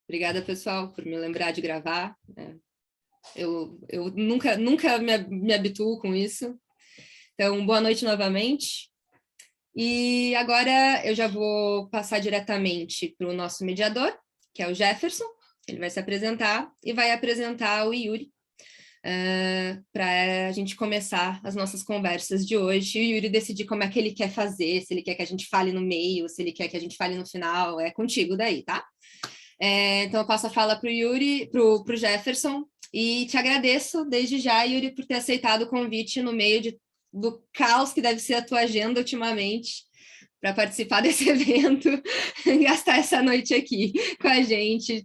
Obrigada, pessoal, por me lembrar de gravar. Eu nunca me habituo com isso. Então, boa noite novamente. E agora eu já vou passar diretamente para o nosso mediador, que é o Jefferson. Ele vai se apresentar e vai apresentar o Yuri, para a gente começar as nossas conversas de hoje. E o Yuri decidir como é que ele quer fazer, se ele quer que a gente fale no meio, se ele quer que a gente fale no final. É contigo daí, tá? Então eu passo a fala para o Yuri, para o Jefferson, e te agradeço desde já, Yuri, por ter aceitado o convite no meio do caos que deve ser a tua agenda ultimamente, para participar desse evento, gastar essa noite aqui com a gente,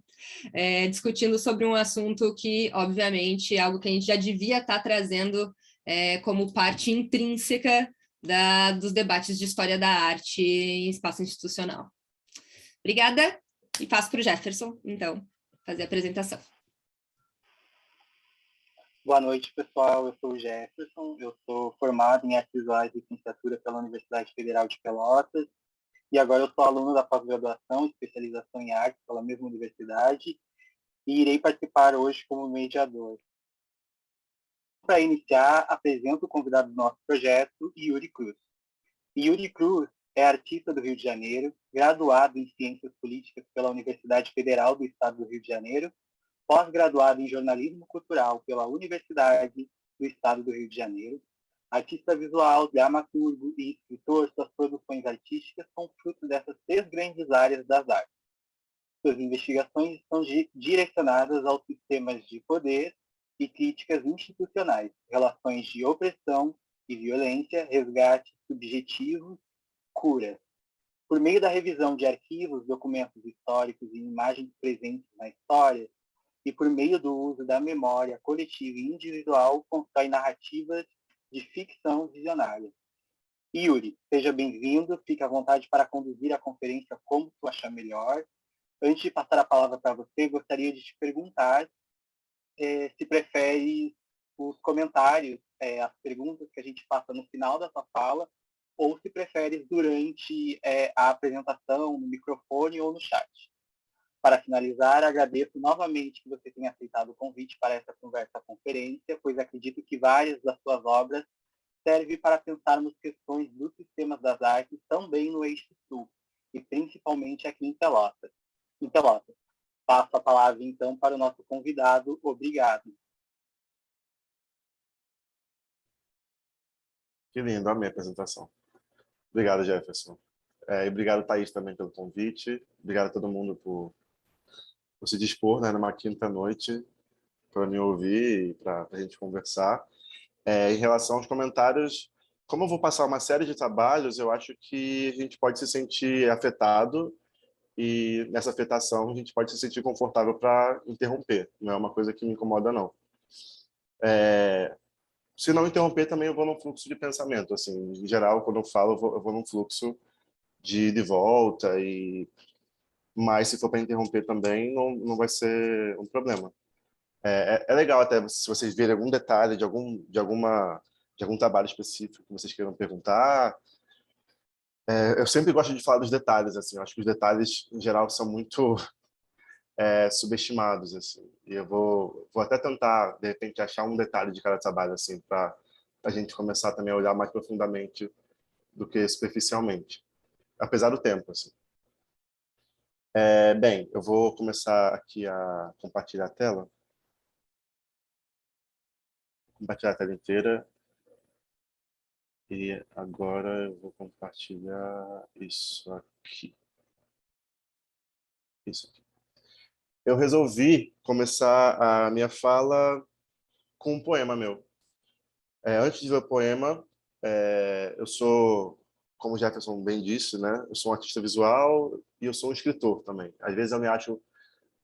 discutindo sobre um assunto que, obviamente, é algo que a gente já devia estar trazendo como parte intrínseca dos debates de história da arte em espaço institucional. Obrigada. E passo para o Jefferson, então, fazer a apresentação. Boa noite, pessoal. Eu sou o Jefferson. Eu sou formado em Artes Visuais e Licenciatura pela Universidade Federal de Pelotas. E agora eu sou aluno da pós-graduação, especialização em arte pela mesma universidade. E irei participar hoje como mediador. Para iniciar, apresento o convidado do nosso projeto, Yuri Cruz. Yuri Cruz é artista do Rio de Janeiro, graduado em Ciências Políticas pela Universidade Federal do Estado do Rio de Janeiro, pós-graduado em Jornalismo Cultural pela Universidade do Estado do Rio de Janeiro, artista visual, dramaturgo e escritor. Suas produções artísticas são fruto dessas 3 grandes áreas das artes. Suas investigações estão direcionadas aos sistemas de poder e críticas institucionais, relações de opressão e violência, resgate subjetivo, cura. Por meio da revisão de arquivos, documentos históricos e imagens presentes na história, e por meio do uso da memória coletiva e individual, constrói narrativas de ficção visionária. Yuri, seja bem-vindo, fique à vontade para conduzir a conferência como tu achar melhor. Antes de passar a palavra para você, gostaria de te perguntar se prefere os comentários, as perguntas que a gente faça no final da sua fala, ou se prefere durante a apresentação, no microfone ou no chat. Para finalizar, agradeço novamente que você tenha aceitado o convite para essa conversa-conferência, pois acredito que várias das suas obras servem para pensarmos questões dos sistemas das artes também no Eixo Sul, e principalmente aqui em Pelotas. Passo a palavra, então, para o nosso convidado. Obrigado. Que lindo, amei a apresentação. Obrigado, Jefferson. E obrigado, Thaís, também pelo convite. Obrigado a todo mundo por se dispor, né, numa quinta-noite para me ouvir e para a gente conversar. Em relação aos comentários, como eu vou passar uma série de trabalhos, eu acho que a gente pode se sentir afetado e nessa afetação a gente pode se sentir confortável para interromper. Não é uma coisa que me incomoda, não. Se não interromper, também eu vou num fluxo de pensamento. Assim, em geral, quando eu falo, eu vou num fluxo de volta, mas se for para interromper também, não vai ser um problema. É legal até se vocês verem algum detalhe de algum trabalho específico que vocês queiram perguntar. Eu sempre gosto de falar dos detalhes, assim. Eu acho que os detalhes, em geral, são muito subestimados, assim. E eu vou até tentar, de repente, achar um detalhe de cada trabalho, assim, para a gente começar também a olhar mais profundamente do que superficialmente, apesar do tempo, assim. Bem, eu vou começar aqui a compartilhar a tela. Compartilhar a tela inteira. E agora eu vou compartilhar isso aqui. Isso aqui. Eu resolvi começar a minha fala com um poema meu. Antes de ler o poema, eu sou, como o Jefferson bem disse, né? Eu sou um artista visual e eu sou um escritor também. Às vezes eu me acho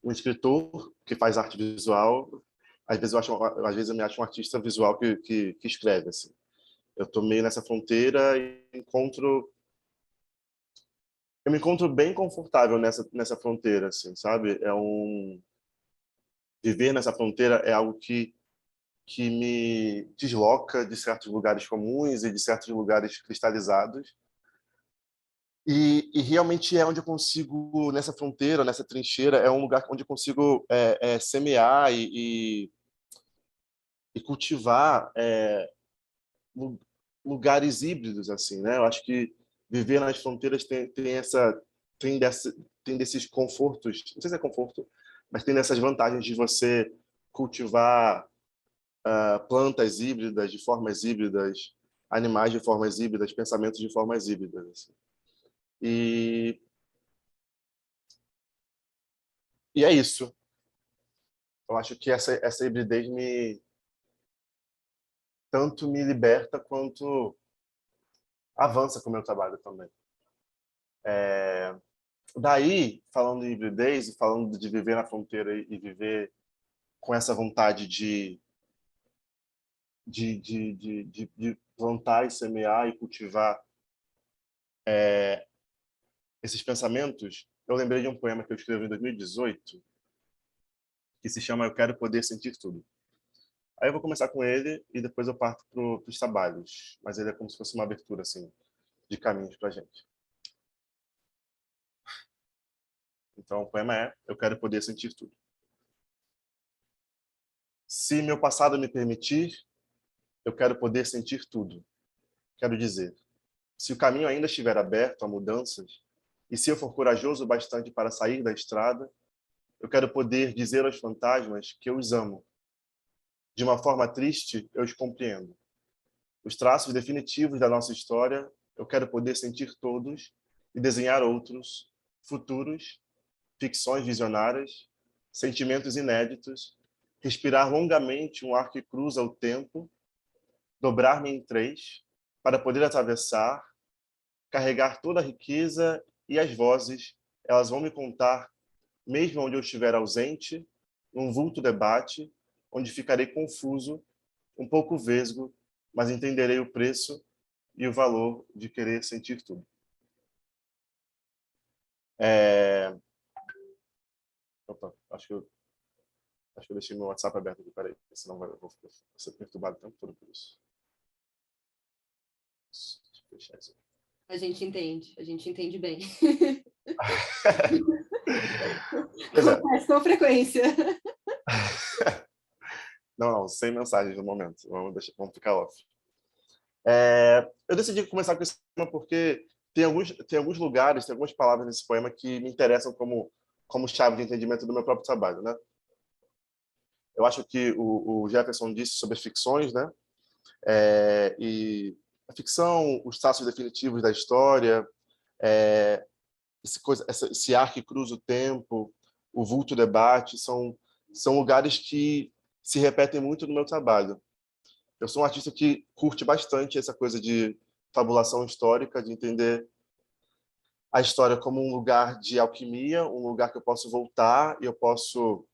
um escritor que faz arte visual, às vezes eu me acho um artista visual que escreve, assim. Eu tô meio nessa fronteira e eu me encontro bem confortável nessa fronteira, assim, sabe? Viver nessa fronteira é algo que me desloca de certos lugares comuns e de certos lugares cristalizados. E realmente é onde eu consigo, nessa fronteira, nessa trincheira, é um lugar onde eu consigo semear e cultivar lugares híbridos, assim, né? Eu acho que viver nas fronteiras tem desses confortos, não sei se é conforto, mas tem dessas vantagens de você cultivar plantas híbridas, de formas híbridas, animais de formas híbridas, pensamentos de formas híbridas, assim. E, e é isso. Eu acho que essa hibridez tanto me liberta quanto avança com o meu trabalho também. Daí, falando em hibridez e falando de viver na fronteira e viver com essa vontade de plantar e semear e cultivar esses pensamentos, eu lembrei de um poema que eu escrevi em 2018, que se chama Eu Quero Poder Sentir Tudo. Aí eu vou começar com ele e depois eu parto para os trabalhos, mas ele é como se fosse uma abertura assim de caminhos para a gente. Então o poema é Eu Quero Poder Sentir Tudo. Se meu passado me permitir, eu quero poder sentir tudo. Quero dizer, se o caminho ainda estiver aberto a mudanças, e se eu for corajoso o bastante para sair da estrada, eu quero poder dizer aos fantasmas que eu os amo. De uma forma triste, eu os compreendo. Os traços definitivos da nossa história, eu quero poder sentir todos e desenhar outros, futuros, ficções visionárias, sentimentos inéditos, respirar longamente um ar que cruza o tempo, dobrar-me em três, para poder atravessar, carregar toda a riqueza e as vozes, elas vão me contar, mesmo onde eu estiver ausente, num vulto debate, onde ficarei confuso, um pouco vesgo, mas entenderei o preço e o valor de querer sentir tudo. Opa, acho que eu deixei meu WhatsApp aberto aqui, peraí, senão eu vou ser perturbado o tempo todo por isso. Deixa eu fechar isso aqui. A gente entende bem. Acontece com frequência. Não, sem mensagens no momento. Vamos ficar off. Eu decidi começar com esse poema porque tem alguns lugares, tem algumas palavras nesse poema que me interessam como chave de entendimento do meu próprio trabalho, né? Eu acho que o Jefferson disse sobre as ficções, né? E a ficção, os traços definitivos da história, esse ar que cruza o tempo, o vulto debate, são lugares que se repetem muito no meu trabalho. Eu sou um artista que curte bastante essa coisa de fabulação histórica, de entender a história como um lugar de alquimia, um lugar que eu posso voltar e eu posso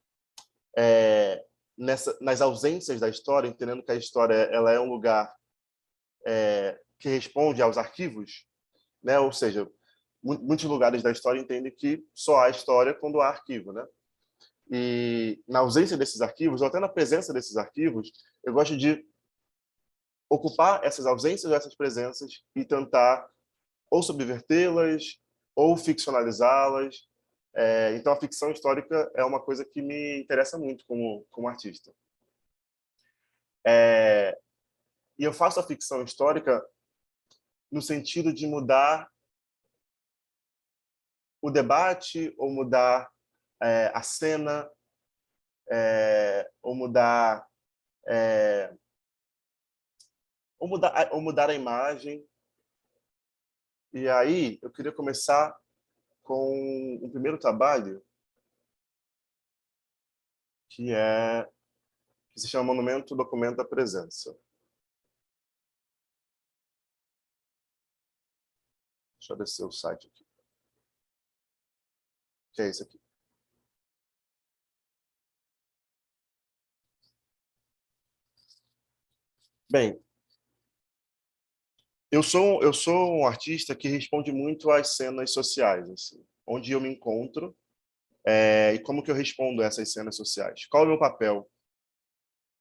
nas ausências da história, entendendo que a história ela é um lugar que responde aos arquivos, né? Ou seja, muitos lugares da história entendem que só há história quando há arquivo, né? E na ausência desses arquivos, ou até na presença desses arquivos, eu gosto de ocupar essas ausências ou essas presenças e tentar ou subvertê-las ou ficcionalizá-las. Então, a ficção histórica é uma coisa que me interessa muito como artista. E eu faço a ficção histórica no sentido de mudar o debate ou mudar a cena, ou mudar ou mudar a imagem. E aí eu queria começar com um primeiro trabalho que se chama Monumento Documenta a Presença. Deixa eu descer o site aqui. Que é esse aqui. Bem, eu sou um artista que responde muito às cenas sociais, assim, onde eu me encontro e como que eu respondo a essas cenas sociais. Qual é o meu papel?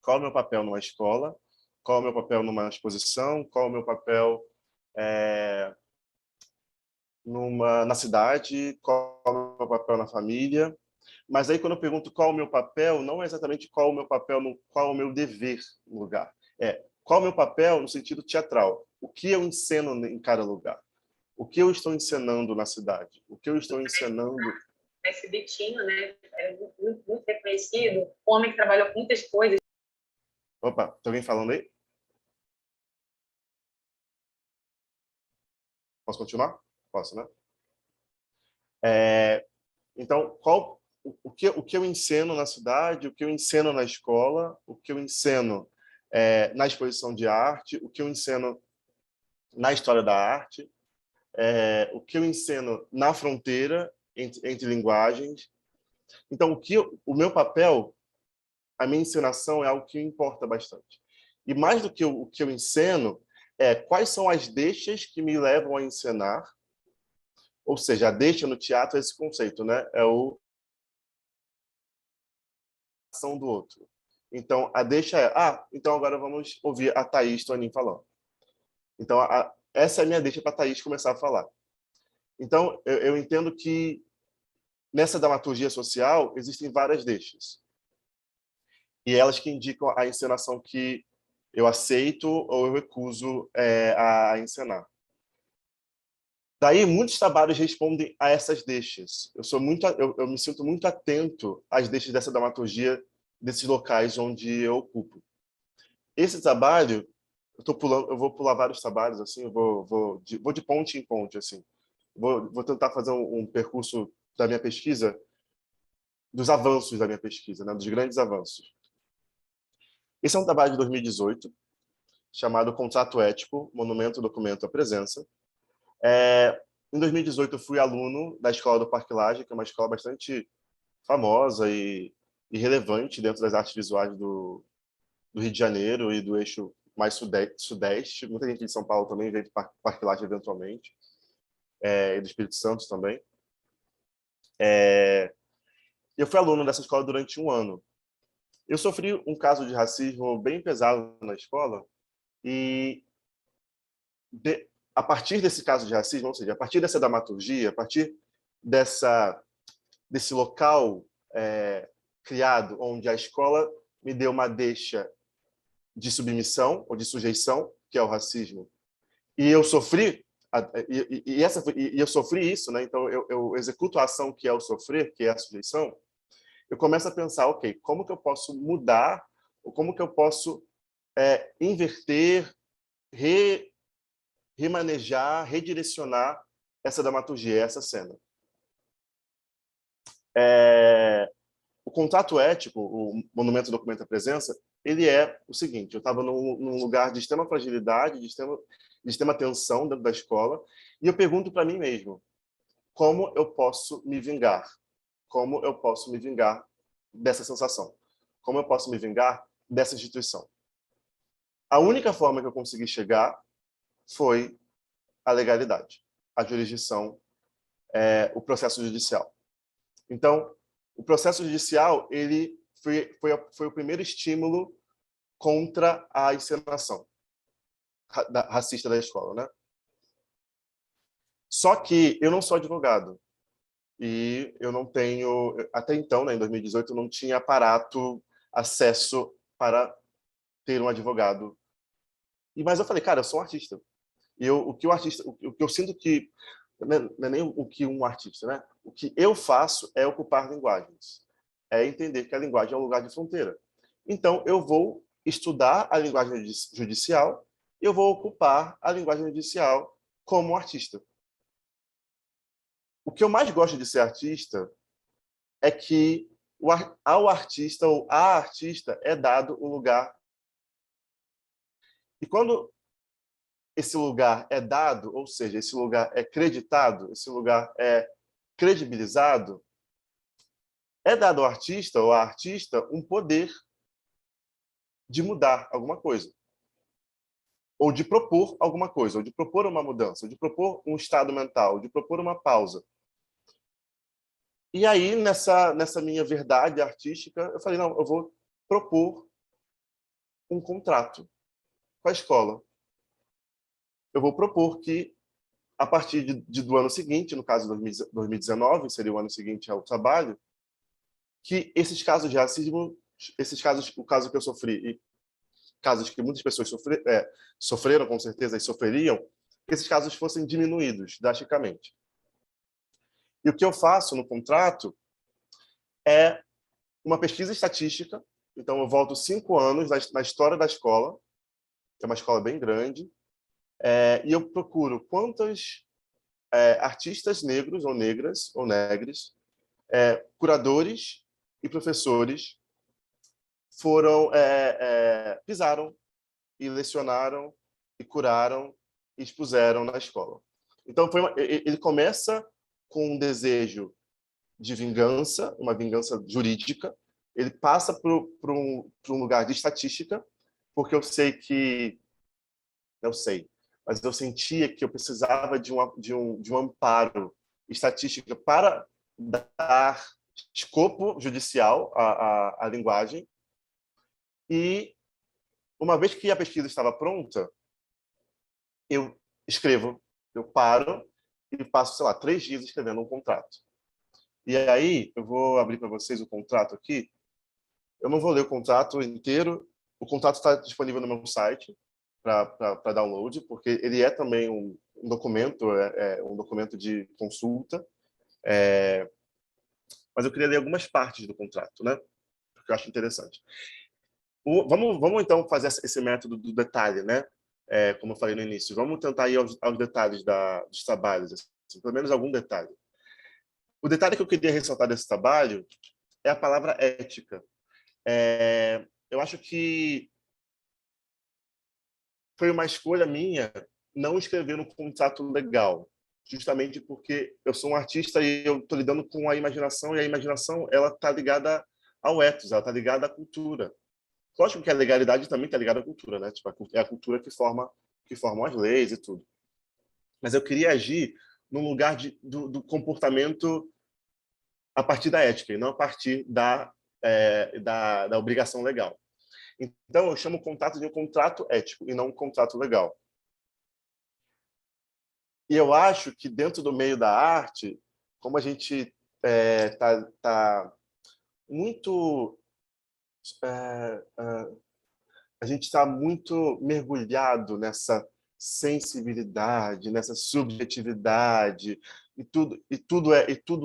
Qual é o meu papel numa escola? Qual é o meu papel numa exposição? Qual é o meu papel na cidade, qual é o meu papel na família. Mas aí, quando eu pergunto qual é o meu papel, não é exatamente qual é o meu papel, qual é o meu dever no lugar. É qual é o meu papel no sentido teatral. O que eu enseno em cada lugar? O que eu estou ensinando na cidade? O que eu estou ensinando... Esse Betinho, né? É muito reconhecido. Um homem que trabalhou com muitas coisas. Opa, tem alguém falando aí? Posso continuar? Posso, né? Então, o que eu ensino na cidade, o que eu ensino na escola, o que eu ensino na exposição de arte, o que eu ensino na história da arte, o que eu ensino na fronteira entre linguagens. Então, o meu papel, a minha ensinação é algo que importa bastante. E mais do que o que eu ensino, quais são as deixas que me levam a ensinar. Ou seja, a deixa no teatro é esse conceito, né? É o ação do outro. Então, a deixa então agora vamos ouvir a Thaís Tonin falando. Então, essa é a minha deixa para a Thaís começar a falar. Então, eu entendo que nessa dramaturgia social existem várias deixas. E elas que indicam a encenação que eu aceito ou eu recuso a encenar. Daí, muitos trabalhos respondem a essas deixas. Eu me sinto muito atento às deixas dessa dramaturgia, desses locais onde eu ocupo. Esse trabalho, eu vou pular vários trabalhos, assim, vou de ponte em ponte, assim. Vou tentar fazer um percurso da minha pesquisa, dos avanços da minha pesquisa, né, dos grandes avanços. Esse é um trabalho de 2018, chamado Contrato Ético, Monumento, Documento, a Presença. Em 2018, eu fui aluno da Escola do Parque Lage, que é uma escola bastante famosa e relevante dentro das artes visuais do Rio de Janeiro e do eixo mais sudeste. Muita gente de São Paulo também veio para o Parque Lage eventualmente, e do Espírito Santo também. Eu fui aluno dessa escola durante um ano. Eu sofri um caso de racismo bem pesado na escola e a partir desse caso de racismo, ou seja, a partir dessa dramaturgia, a partir desse local criado, onde a escola me deu uma deixa de submissão ou de sujeição, que é o racismo, e eu sofri eu sofri isso, né? Então eu executo a ação que é o sofrer, que é a sujeição. Eu começo a pensar, ok, como que eu posso mudar, ou como que eu posso inverter, remanejar, redirecionar essa dramaturgia, essa cena. O contrato ético, o Monumento Documento a Presença, ele é o seguinte: eu estava num lugar de extrema fragilidade, de extrema tensão dentro da escola, e eu pergunto para mim mesmo, como eu posso me vingar? Como eu posso me vingar dessa sensação? Como eu posso me vingar dessa instituição? A única forma que eu consegui chegar foi a legalidade, a jurisdição, o processo judicial. Então, o processo judicial ele foi o primeiro estímulo contra a encenação racista da escola, né? Só que eu não sou advogado e eu não tenho, até então, né, em 2018, eu não tinha aparato, acesso para ter um advogado. Mas eu falei, cara, eu sou um artista. E o que eu sinto que não é nem o que um artista, né? O que eu faço é ocupar linguagens, é entender que a linguagem é um lugar de fronteira. Então, eu vou estudar a linguagem judicial e eu vou ocupar a linguagem judicial como artista. O que eu mais gosto de ser artista é que ao artista ou à artista é dado o lugar. E quando esse lugar é dado, ou seja, esse lugar é creditado, esse lugar é credibilizado, é dado ao artista ou à artista um poder de mudar alguma coisa, ou de propor alguma coisa, ou de propor uma mudança, ou de propor um estado mental, ou de propor uma pausa. E aí, nessa minha verdade artística, eu falei, não, eu vou propor um contrato com a escola. Eu vou propor que a partir do ano seguinte, no caso 2019, seria o ano seguinte ao trabalho, que esses casos de racismo, esses casos, o caso que eu sofri e casos que muitas pessoas sofreram com certeza e sofreriam, que esses casos fossem diminuídos drasticamente. E o que eu faço no contrato é uma pesquisa estatística. Então, eu volto 5 anos na história da escola, que é uma escola bem grande, e eu procuro quantos artistas negros ou negras ou negres, curadores e professores foram pisaram e lecionaram e curaram e expuseram na escola. Então, ele começa com um desejo de vingança, uma vingança jurídica. Ele passa por um lugar de estatística, porque eu mas eu sentia que eu precisava de um amparo estatístico para dar escopo judicial à linguagem. E, uma vez que a pesquisa estava pronta, eu escrevo, eu paro e passo, sei lá, 3 dias escrevendo um contrato. E aí, eu vou abrir para vocês o contrato aqui. Eu não vou ler o contrato inteiro. O contrato está disponível no meu site para download, porque ele é também um documento, um documento de consulta. Mas eu queria ler algumas partes do contrato, né? Porque eu acho interessante. Vamos então fazer esse método do detalhe, né? Como eu falei no início. Vamos tentar ir aos detalhes dos trabalhos, assim, pelo menos algum detalhe. O detalhe que eu queria ressaltar desse trabalho é a palavra ética. Eu acho que foi uma escolha minha não escrever um contrato legal, justamente porque eu sou um artista e eu estou lidando com a imaginação, e a imaginação ela está ligada ao ethos, ela está ligada à cultura. Lógico que a legalidade também está ligada à cultura, né? Tipo, é a cultura que forma as leis e tudo. Mas eu queria agir num lugar do comportamento a partir da ética e não a partir da obrigação legal. Então, eu chamo o contrato de um contrato ético e não um contrato legal. E eu acho que dentro do meio da arte, como a gente tá muito a gente está muito mergulhado nessa sensibilidade, nessa subjetividade, e tudo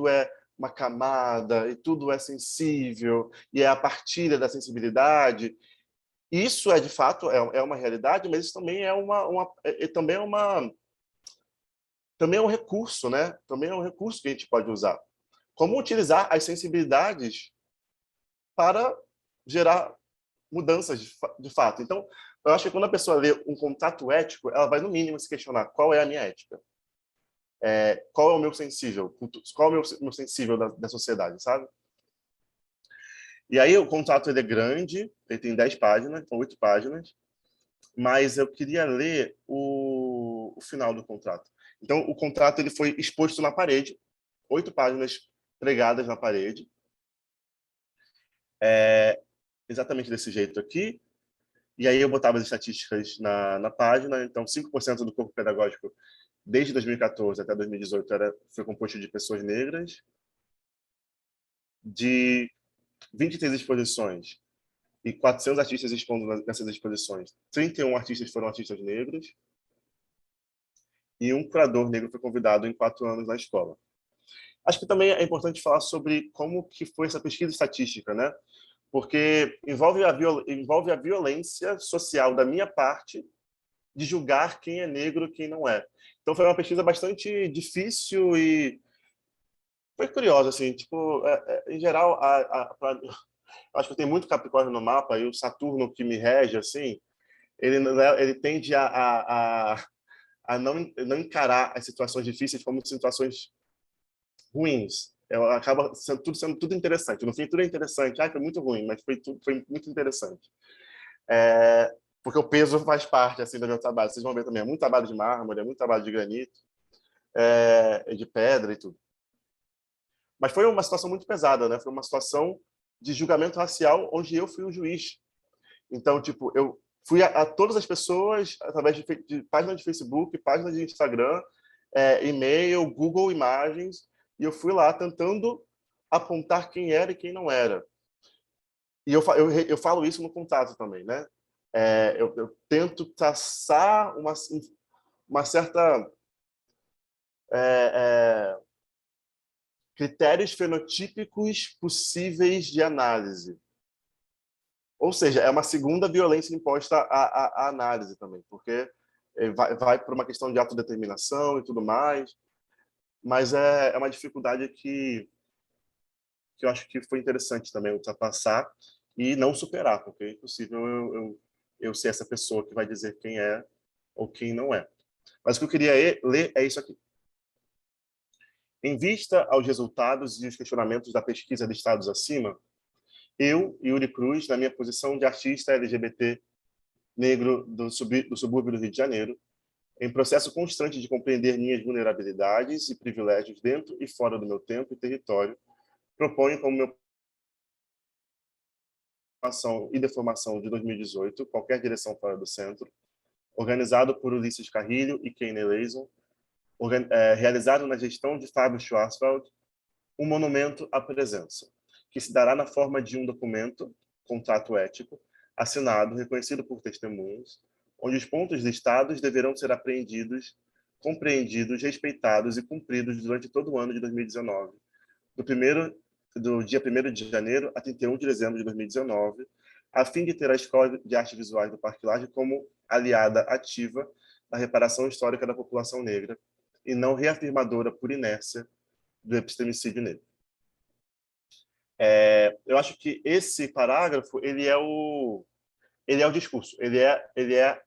é uma camada, e tudo é sensível, e é a partilha da sensibilidade. Isso de fato é uma realidade, mas isso também também é um recurso, né? Também é um recurso que a gente pode usar. Como utilizar as sensibilidades para gerar mudanças de fato. Então, eu acho que quando a pessoa lê um contrato ético, ela vai, no mínimo, se questionar qual é a minha ética. Qual é o meu sensível? Qual é o meu sensível da sociedade, sabe? E aí, o contrato ele é grande, ele tem 10 páginas, são 8 páginas, mas eu queria ler o final do contrato. Então, o contrato ele foi exposto na parede, 8 páginas pregadas na parede, exatamente desse jeito aqui. E aí eu botava as estatísticas na página. Então, 5% do corpo pedagógico, desde 2014 até 2018, foi composto de pessoas negras. De 23 exposições e 400 artistas expondo nessas exposições, 31 artistas foram artistas negros. E um curador negro foi convidado em 4 anos na escola. Acho que também é importante falar sobre como que foi essa pesquisa estatística, né? Porque envolve a violência social da minha parte de julgar quem é negro e quem não é. Então foi uma pesquisa bastante difícil e foi curiosa, assim, tipo, em geral, acho que tem muito Capricórnio no mapa e o Saturno que me rege, assim, ele tende a não encarar as situações difíceis como situações ruins. Acaba sendo tudo interessante. No fim, tudo é interessante. Foi muito ruim, mas foi muito interessante. Porque o peso faz parte assim do meu trabalho. Vocês vão ver também, é muito trabalho de mármore, é muito trabalho de granito, de pedra e tudo. Mas foi uma situação muito pesada, né? Foi uma situação de julgamento racial onde eu fui o juiz. Então, tipo, eu fui a todas as pessoas através de páginas de Facebook, páginas de Instagram, e-mail, Google Imagens, e eu fui lá tentando apontar quem era e quem não era. E eu falo isso no contato também, né? Eu tento traçar uma certa critérios fenotípicos possíveis de análise. Ou seja, é uma segunda violência imposta à análise também, porque vai por uma questão de autodeterminação e tudo mais, mas é uma dificuldade que eu acho que foi interessante também ultrapassar e não superar, porque é impossível eu ser essa pessoa que vai dizer quem é ou quem não é. Mas o que eu queria ler é isso aqui. Em vista aos resultados e os questionamentos da pesquisa listados acima, eu, Yuri Cruz, na minha posição de artista LGBT negro do subúrbio do Rio de Janeiro, em processo constante de compreender minhas vulnerabilidades e privilégios dentro e fora do meu tempo e território, proponho como meu ação e deformação de 2018, qualquer direção fora do centro, organizado por Ulisses Carrilho e Kane Leison, realizado na gestão de Fábio Schwarzfeld, um monumento à presença, que se dará na forma de um documento, contrato ético, assinado, reconhecido por testemunhas, onde os pontos listados deverão ser apreendidos, compreendidos, respeitados e cumpridos durante todo o ano de 2019, do dia 1º de janeiro a 31 de dezembro de 2019, a fim de ter a Escola de Artes Visuais do Parque Lage como aliada ativa na reparação histórica da população negra e não reafirmadora por inércia do epistemicídio negro. Eu acho que esse parágrafo ele é o discurso, ele é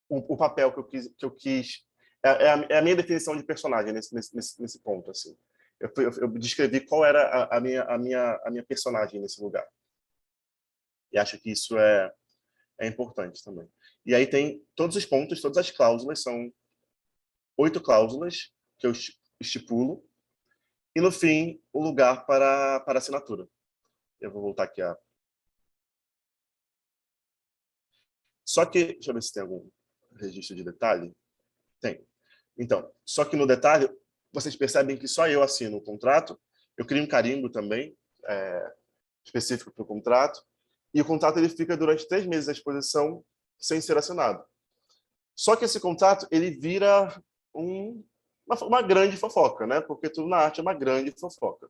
o papel que eu quis é a minha definição de personagem nesse ponto assim. Eu descrevi qual era a minha personagem nesse lugar. E acho que isso é importante também. E aí tem todos os pontos, todas as cláusulas, são 8 cláusulas que eu estipulo, e no fim, o lugar para assinatura. Eu vou voltar aqui Só que, deixa eu ver se tem algum registro de detalhe. Tem. Então, só que no detalhe, vocês percebem que só eu assino o contrato, eu crio um carimbo também, específico para o contrato, e o contrato ele fica durante 3 meses à exposição sem ser assinado. Só que esse contrato ele vira uma grande fofoca, né? Porque tudo na arte é uma grande fofoca.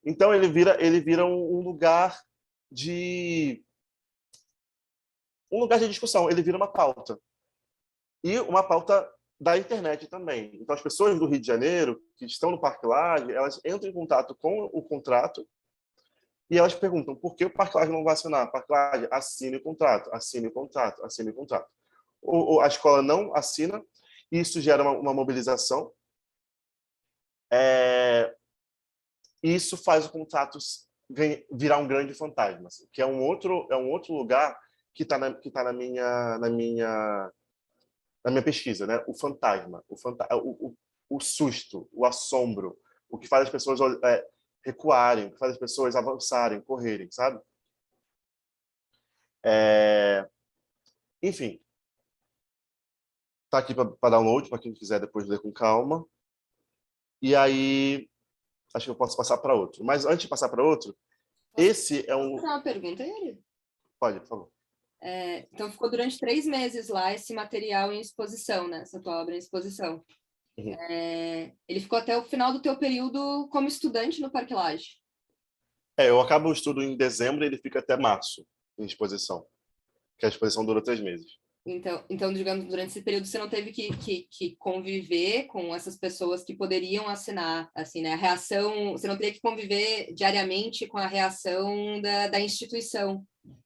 Então ele vira um lugar de discussão, ele vira uma pauta. E uma pauta da internet também. Então as pessoas do Rio de Janeiro que estão no Parque Lage, elas entram em contato com o contrato e elas perguntam por que o Parque Lage não vai assinar. Parque Lage, assine o contrato, assine o contrato, assine o contrato. A escola não assina, e isso gera uma mobilização. Isso faz o contrato virar um grande fantasma, assim, que é um outro lugar que está na minha pesquisa, né? O fantasma, o susto, o assombro, o que faz as pessoas recuarem, o que faz as pessoas avançarem, correrem, sabe? Enfim, tá aqui para download, para quem quiser depois ler com calma. E aí, acho que eu posso passar para outro. Mas antes de passar para outro, esse é um... Posso fazer uma pergunta, Yuri? Pode, por favor. Então, ficou durante 3 meses lá esse material em exposição, né? Essa tua obra em exposição. Uhum. Ele ficou até o final do teu período como estudante no Parque Lage. Eu acabo o estudo em dezembro e ele fica até março em exposição. Que a exposição dura 3 meses. Então, digamos, durante esse período você não teve que conviver com essas pessoas que poderiam assinar, assim, né? A reação, você não teria que conviver diariamente com a reação da instituição,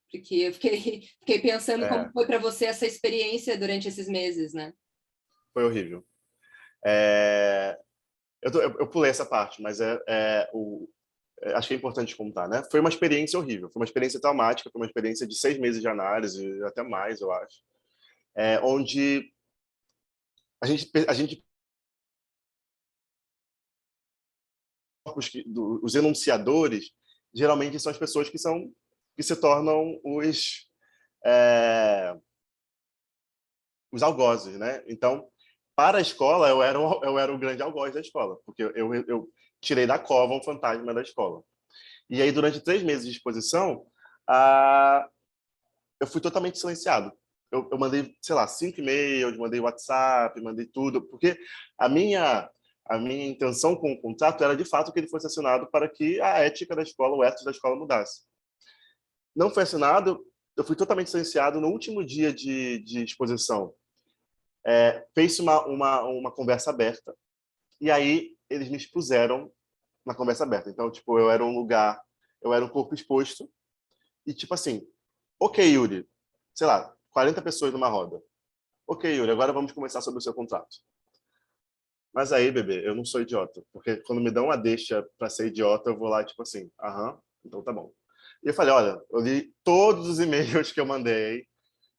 porque eu fiquei pensando como foi para você essa experiência durante esses meses, né? Foi horrível. Eu pulei essa parte, mas acho que é importante contar, né? Foi uma experiência horrível, foi uma experiência traumática, foi uma experiência de 6 meses de análise, até mais, eu acho. Onde a gente os enunciadores geralmente são as pessoas que se tornam os algozes, né? Então para a escola, eu era o grande algoz da escola, porque eu tirei da cova um fantasma da escola. E aí, durante 3 meses de exposição, eu fui totalmente silenciado. Eu mandei, sei lá, 5 e-mails, mandei WhatsApp, mandei tudo, porque a minha intenção com o contrato era, de fato, que ele fosse assinado para que a ética da escola, o ethos da escola mudasse. Não foi assinado, eu fui totalmente silenciado no último dia de exposição. Fez-se uma conversa aberta, e aí eles me expuseram na conversa aberta. Então, tipo, eu era um corpo exposto, e tipo assim, ok, Yuri, sei lá, 40 pessoas numa roda. Ok, Yuri, agora vamos conversar sobre o seu contrato. Mas aí, bebê, eu não sou idiota, porque quando me dão uma deixa para ser idiota, eu vou lá, tipo assim, aham, então tá bom. E eu falei, olha, eu li todos os e-mails que eu mandei.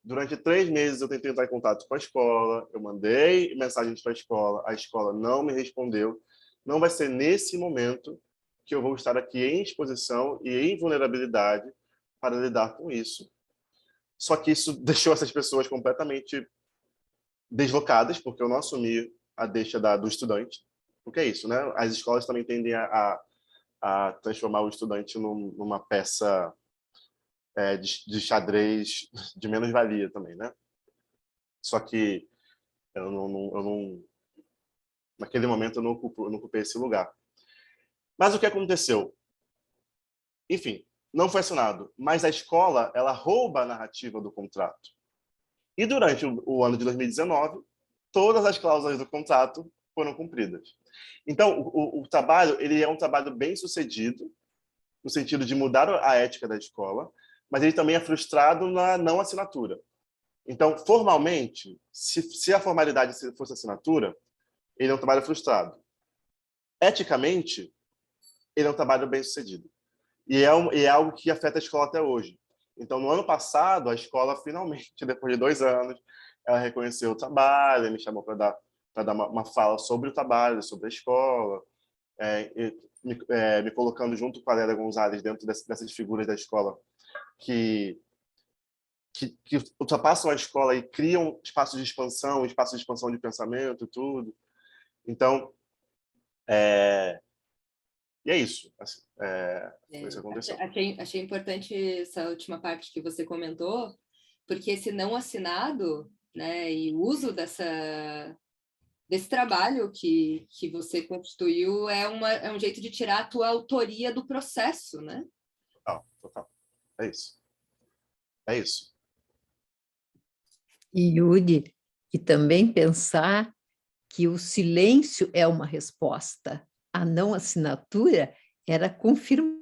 Durante 3 meses eu tentei entrar em contato com a escola, eu mandei mensagens para a escola não me respondeu. Não vai ser nesse momento que eu vou estar aqui em exposição e em vulnerabilidade para lidar com isso. Só que isso deixou essas pessoas completamente deslocadas, porque eu não assumi a deixa do estudante. Porque é isso, né? As escolas também tendem a transformar o estudante numa peça de xadrez de menos-valia também, né? Só que naquele momento eu não ocupei esse lugar. Mas o que aconteceu? Enfim, não foi assinado, mas a escola, ela rouba a narrativa do contrato. E durante o ano de 2019, todas as cláusulas do contrato foram cumpridas. Então, o trabalho, ele é um trabalho bem sucedido, no sentido de mudar a ética da escola, mas ele também é frustrado na não assinatura. Então, formalmente, se a formalidade fosse assinatura, ele é um trabalho frustrado. Eticamente, ele é um trabalho bem sucedido. E é algo que afeta a escola até hoje. Então, no ano passado, a escola finalmente, depois de 2 anos, ela reconheceu o trabalho, me chamou para dar uma fala sobre o trabalho, sobre a escola, me colocando junto com a Lélia Gonzalez dentro dessas figuras da escola que ultrapassam a escola e criam espaços de expansão de pensamento, tudo. Então, e é isso. Assim, foi isso que aconteceu. Achei importante essa última parte que você comentou, porque esse não assinado, né, e o uso desse trabalho que você constituiu é um jeito de tirar a tua autoria do processo, né? Total. É isso. É isso. E Yuri, e também pensar que o silêncio é uma resposta. A não assinatura era confirmar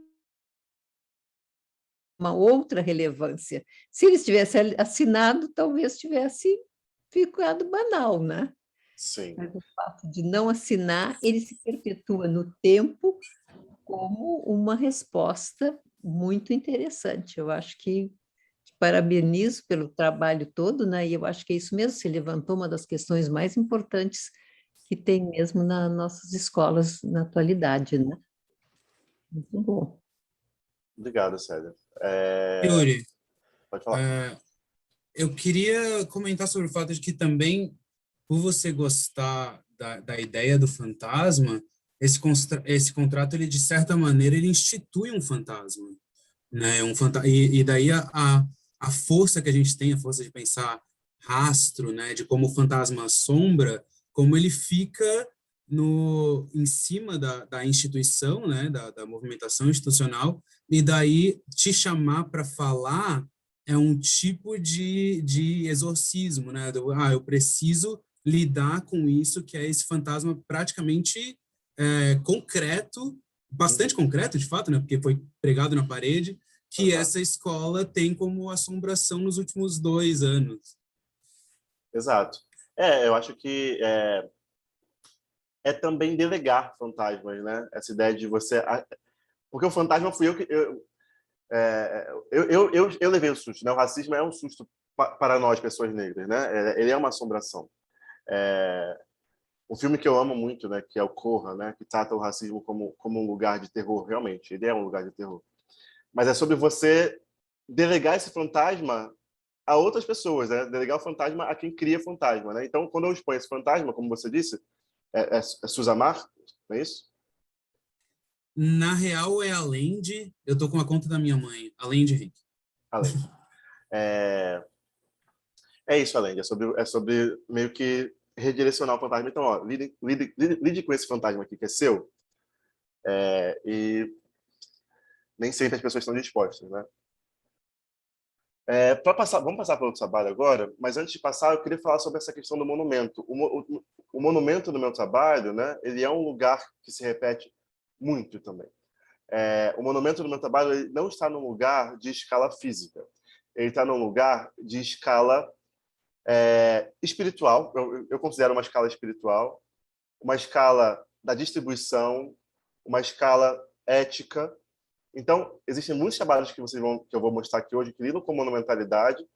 uma outra relevância. Se eles tivessem assinado, talvez tivesse ficado banal, né? Sim. Mas o fato de não assinar, ele se perpetua no tempo como uma resposta muito interessante. Eu acho que parabenizo pelo trabalho todo, né? E eu acho que é isso mesmo, se levantou uma das questões mais importantes que tem mesmo nas nossas escolas na atualidade, né? Muito bom. Obrigado, Célia. Yuri, Pode falar. eu queria comentar sobre o fato de que também, por você gostar da ideia do fantasma, esse contrato, ele, de certa maneira, ele institui um fantasma, né? E daí a força que a gente tem, a força de pensar rastro, né? De como o fantasma assombra, como ele fica em cima da instituição, né? Da movimentação institucional, e daí te chamar para falar é um tipo de exorcismo, né? Eu preciso lidar com isso, que é esse fantasma praticamente concreto, bastante concreto, de fato, né? Porque foi pregado na parede, que essa escola tem como assombração nos últimos 2 anos. Exato. Eu acho que também delegar fantasmas, né? Essa ideia de você... Porque o fantasma fui eu que... Eu levei o susto, né? O racismo é um susto para nós, pessoas negras, né? Ele é uma assombração. Um filme que eu amo muito, né? Que é o Corra, né? Que trata o racismo como um lugar de terror, realmente. Ele é um lugar de terror. Mas é sobre você delegar esse fantasma a outras pessoas, né? Delegar o fantasma a quem cria fantasma, né? Então, quando eu exponho esse fantasma, como você disse, é Suzamar, não é isso? Na real, é além de... Eu tô com a conta da minha mãe, além de Rick. Além. É, é isso, além. É sobre meio que redirecionar o fantasma. Então, ó, lide com esse fantasma aqui que é seu, e nem sempre as pessoas estão dispostas, né? Vamos passar para outro trabalho agora, mas antes de passar, eu queria falar sobre essa questão do monumento. O monumento do meu trabalho, né, ele é um lugar que se repete muito também. O monumento do meu trabalho ele não está num lugar de escala física, ele está num lugar de escala espiritual. Eu considero uma escala espiritual, uma escala da distribuição, uma escala ética. Então, existem muitos trabalhos que eu vou mostrar aqui hoje que lidam com monumentalidade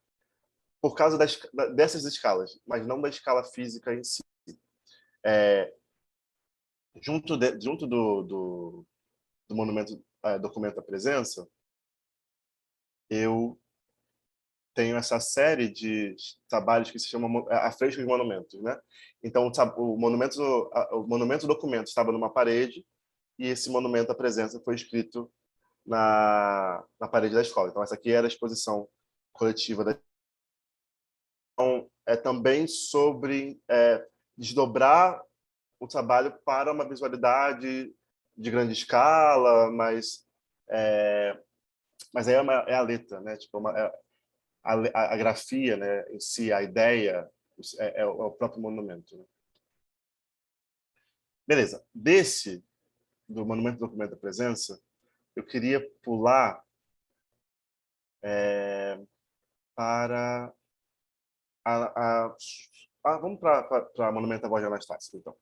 por causa dessas escalas, mas não da escala física em si. Junto do monumento Documento da Presença, eu tenho essa série de trabalhos que se chamam afrescos de monumentos, né? Então, o monumento documento estava numa parede e esse monumento à presença foi escrito na parede da escola. Então, essa aqui era a exposição coletiva da. Então, é também sobre desdobrar o trabalho para uma visualidade de grande escala, mas aí é a letra, né? Tipo, a grafia, né? Em si, a ideia é o próprio monumento. Né? Beleza. Do Monumento Documento da Presença, eu queria pular para vamos para Monumento à Voz de Anastácia, então.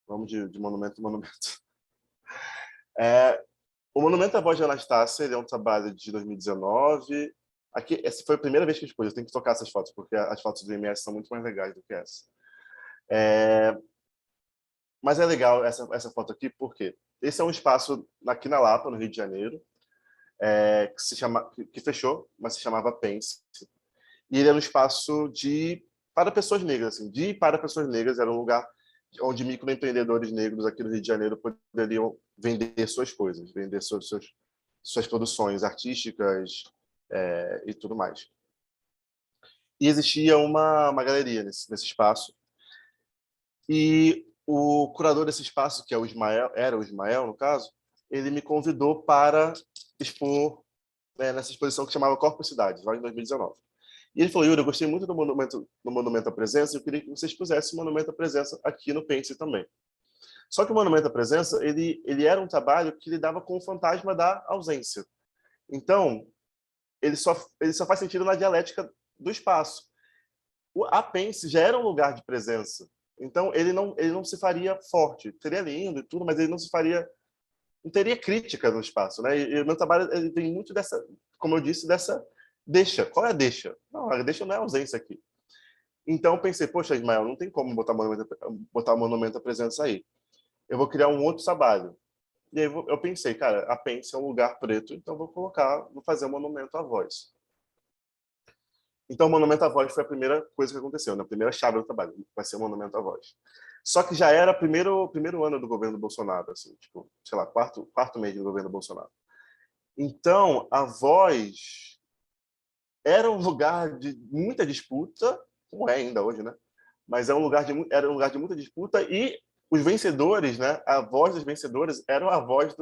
Vamos de monumento a monumento. O Monumento à Voz de Anastácia ele é um trabalho de 2019. Aqui, essa foi a primeira vez que eu expus. Eu tenho que tocar essas fotos, porque as fotos do IMS são muito mais legais do que essa. Mas é legal essa foto aqui, porque esse é um espaço aqui na Lapa, no Rio de Janeiro, que fechou, mas se chamava Pense. E ele era um espaço para pessoas negras, assim, para pessoas negras. Era um lugar onde microempreendedores negros aqui no Rio de Janeiro poderiam vender suas coisas, vender suas produções artísticas e tudo mais. E existia uma galeria nesse espaço. E o curador desse espaço, que era o Ismael, no caso, ele me convidou para expor nessa exposição que chamava Corpo Cidade, lá em 2019. E ele falou: Yuri, eu gostei muito do Monumento à Presença, eu queria que você expusesse o Monumento à Presença aqui no Pense também. Só que o Monumento à Presença, ele era um trabalho que lidava com o fantasma da ausência. Então, ele só faz sentido na dialética do espaço. A Pense já era um lugar de presença. Então, ele não se faria forte. Seria lindo e tudo, mas ele não teria crítica no espaço. Né? E o meu trabalho ele tem muito dessa, como eu disse, dessa deixa. Qual é a deixa? Não, a deixa não é a ausência aqui. Então, eu pensei, poxa, Ismael, não tem como botar o Monumento à Presença aí. Eu vou criar um outro trabalho. E aí eu pensei, cara, a Pense é um lugar preto, então vou fazer um monumento à voz. Então, o Monumento à Voz foi a primeira coisa que aconteceu, né? A primeira chave do trabalho, vai ser o Monumento à Voz. Só que já era primeiro ano do governo Bolsonaro, assim, tipo, sei lá, quarto mês do governo Bolsonaro. Então, a Voz era um lugar de muita disputa, como é ainda hoje, né? Mas era um lugar de muita disputa e os vencedores, né? A voz dos vencedores era a voz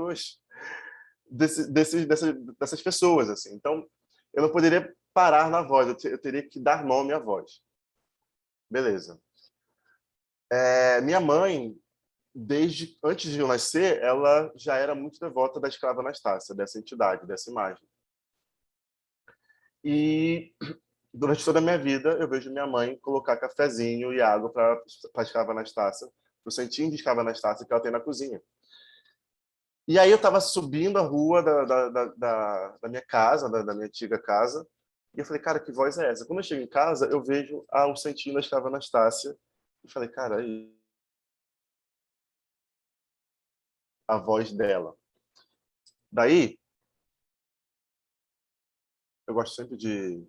dessas pessoas, assim. Então, eu não poderia parar na voz, eu teria que dar nome à voz. Beleza. Minha mãe, desde antes de eu nascer, ela já era muito devota da escrava Anastácia, dessa entidade, dessa imagem. E durante toda a minha vida, eu vejo minha mãe colocar cafezinho e água para a escrava Anastácia, para o santinho de escrava Anastácia que ela tem na cozinha. E aí eu estava subindo a rua da minha casa, da minha antiga casa, e eu falei, cara, que voz é essa? Quando eu chego em casa, eu vejo o santinho da escrava Anastácia, e falei, cara, aí a voz dela. Daí, eu gosto sempre de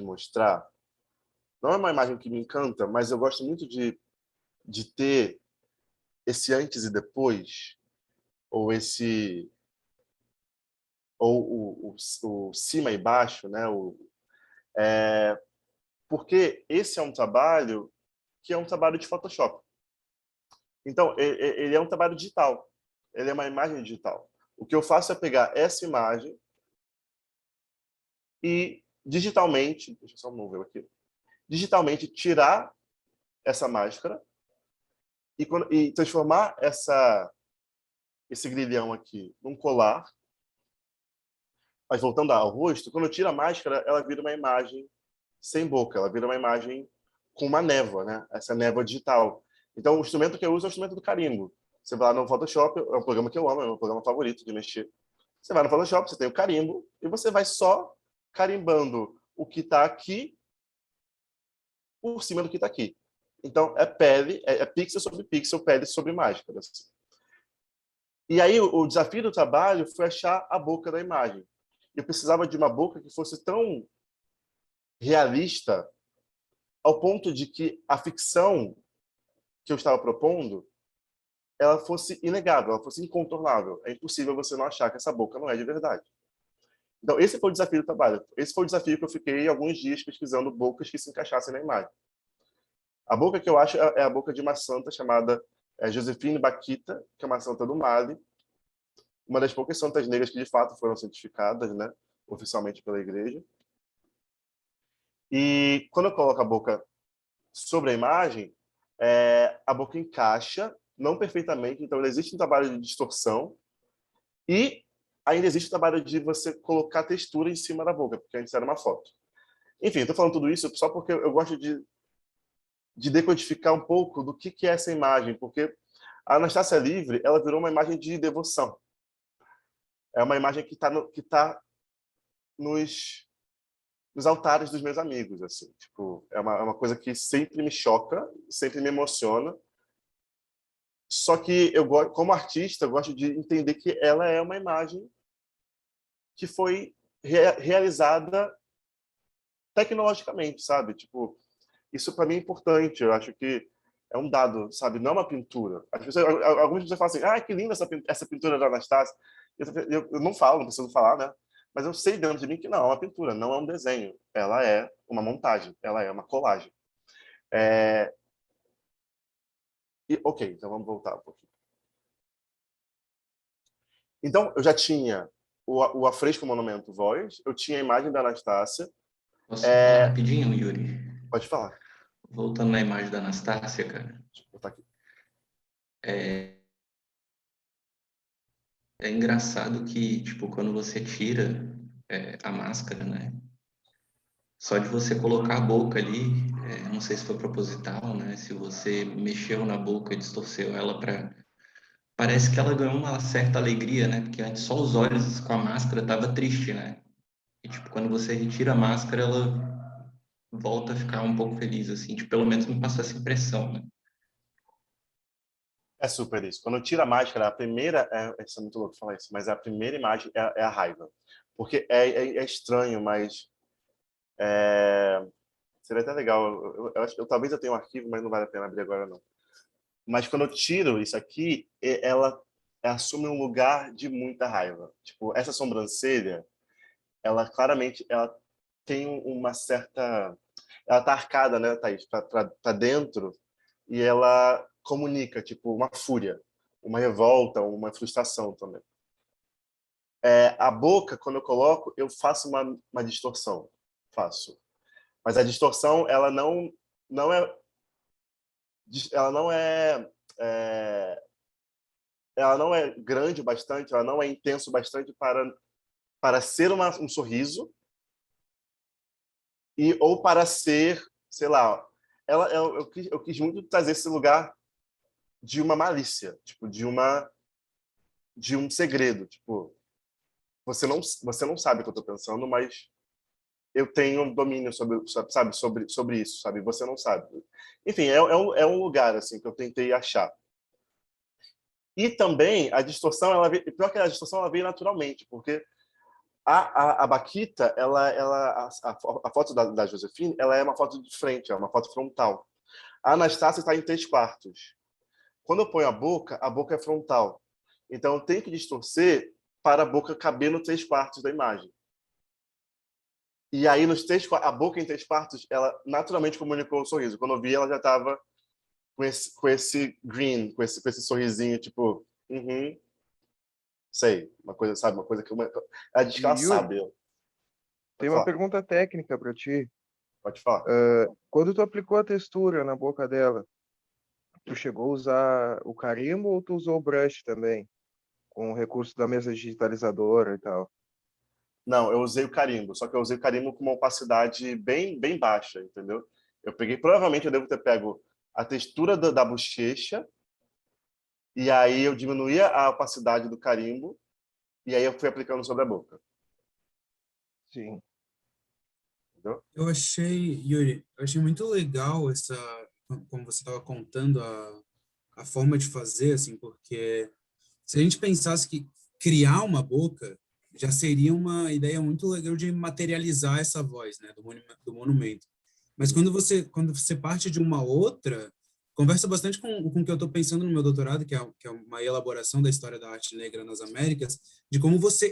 mostrar. Não é uma imagem que me encanta, mas eu gosto muito de ter esse antes e depois, ou esse ou o cima e baixo, né? Porque esse é um trabalho que é um trabalho de Photoshop. Então, ele é um trabalho digital. Ele é uma imagem digital. O que eu faço é pegar essa imagem e digitalmente, deixa eu só mover aqui, digitalmente tirar essa máscara e transformar esse grilhão aqui num colar. Mas voltando ao rosto, quando eu tiro a máscara, ela vira uma imagem sem boca, ela vira uma imagem com uma névoa, né? Essa névoa digital. Então, o instrumento que eu uso é o instrumento do carimbo. Você vai lá no Photoshop, é um programa que eu amo, é o meu programa favorito de mexer. Você vai no Photoshop, você tem o carimbo, e você vai só carimbando o que está aqui por cima do que está aqui. Então, é pele, é pixel sobre pixel, pele sobre máscaras. E aí, o desafio do trabalho foi achar a boca da imagem. Eu precisava de uma boca que fosse tão realista ao ponto de que a ficção que eu estava propondo ela fosse inegável, ela fosse incontornável. É impossível você não achar que essa boca não é de verdade. Então, esse foi o desafio do trabalho. Esse foi o desafio que eu fiquei alguns dias pesquisando bocas que se encaixassem na imagem. A boca que eu acho é a boca de uma santa chamada Josephine Bakhita, que é uma santa do Mali, uma das poucas santas negras que de fato foram santificadas, né, oficialmente pela igreja. E quando eu coloco a boca sobre a imagem, a boca encaixa, não perfeitamente, então existe um trabalho de distorção e ainda existe o trabalho de você colocar textura em cima da boca, porque antes era uma foto. Enfim, estou falando tudo isso só porque eu gosto de decodificar um pouco do que é essa imagem, porque a Anastácia Livre ela virou uma imagem de devoção. É uma imagem que tá nos altares dos meus amigos, assim. Tipo, é uma coisa que sempre me choca, sempre me emociona. Só que eu como artista, eu gosto de entender que ela é uma imagem que foi realizada tecnologicamente, sabe? Tipo, isso para mim é importante. Eu acho que é um dado, sabe? Não é uma pintura. Algumas pessoas falam assim: "Ah, que linda essa pintura da Anastácia". Eu não falo, não preciso falar, né? Mas eu sei dentro de mim que não é uma pintura, não é um desenho. Ela é uma montagem, ela é uma colagem. Ok, então vamos voltar um pouquinho. Então, eu já tinha o afresco Monumento Voz, eu tinha a imagem da Anastácia. Posso falar rapidinho, Yuri? Pode falar. Voltando na imagem da Anastácia, cara. Deixa eu botar aqui. É engraçado que, tipo, quando você tira a máscara, né? Só de você colocar a boca ali, não sei se foi proposital, né? Se você mexeu na boca e distorceu ela para parece que ela ganhou uma certa alegria, né? Porque antes só os olhos com a máscara tava triste, né? E, tipo, quando você retira a máscara, ela volta a ficar um pouco feliz, assim. Tipo, pelo menos me passou essa impressão, né? É super isso. Quando eu tiro a máscara, a primeira... Isso é muito louco falar isso, mas a primeira imagem é a raiva. Porque é estranho, mas... Seria até legal. Eu acho que talvez eu tenha um arquivo, mas não vale a pena abrir agora, não. Mas quando eu tiro isso aqui, ela assume um lugar de muita raiva. Tipo, essa sobrancelha, ela claramente ela tem uma certa... Ela tá arcada, né, Thaís? Pra dentro, e ela comunica, tipo, uma fúria, uma revolta, uma frustração também. A boca, quando eu coloco, eu faço uma distorção. Faço. Mas a distorção, ela não é grande o bastante, ela não é intenso o bastante para ser um sorriso ou para ser, sei lá, eu quis muito trazer esse lugar de uma malícia, tipo, de um segredo, tipo, você não sabe o que eu estou pensando, mas eu tenho um domínio sobre isso, sabe? Você não sabe. Enfim, é um lugar assim que eu tentei achar. E também a distorção, pior que a distorção, ela veio naturalmente, porque a Baquita, a foto da Josefine, ela é uma foto de frente, é uma foto frontal. A Anastácia está em 3/4. Quando eu ponho a boca é frontal. Então, eu tenho que distorcer para a boca caber no 3/4 da imagem. E aí, a boca em 3/4, ela naturalmente comunicou o sorriso. Quando eu vi, ela já estava com esse green, com esse sorrisinho, tipo, sei, uma coisa, sabe? Uma coisa que ela diz que ela Yuri, sabe. tem Pode uma falar. pergunta técnica para ti. Pode falar. Quando tu aplicou a textura na boca dela, tu chegou a usar o carimbo ou tu usou o brush também? Com o recurso da mesa digitalizadora e tal. Não, eu usei o carimbo, só que eu usei o carimbo com uma opacidade bem, bem baixa, entendeu? Provavelmente eu devo ter pego a textura da bochecha, e aí eu diminuía a opacidade do carimbo, e aí eu fui aplicando sobre a boca. Sim. Entendeu? Yuri, eu achei muito legal como você estava contando a forma de fazer, assim, porque se a gente pensasse que criar uma boca já seria uma ideia muito legal de materializar essa voz, né, do monumento. Mas quando você parte de uma outra, conversa bastante com o que eu estou pensando no meu doutorado, que é uma elaboração da história da arte negra nas Américas, de como você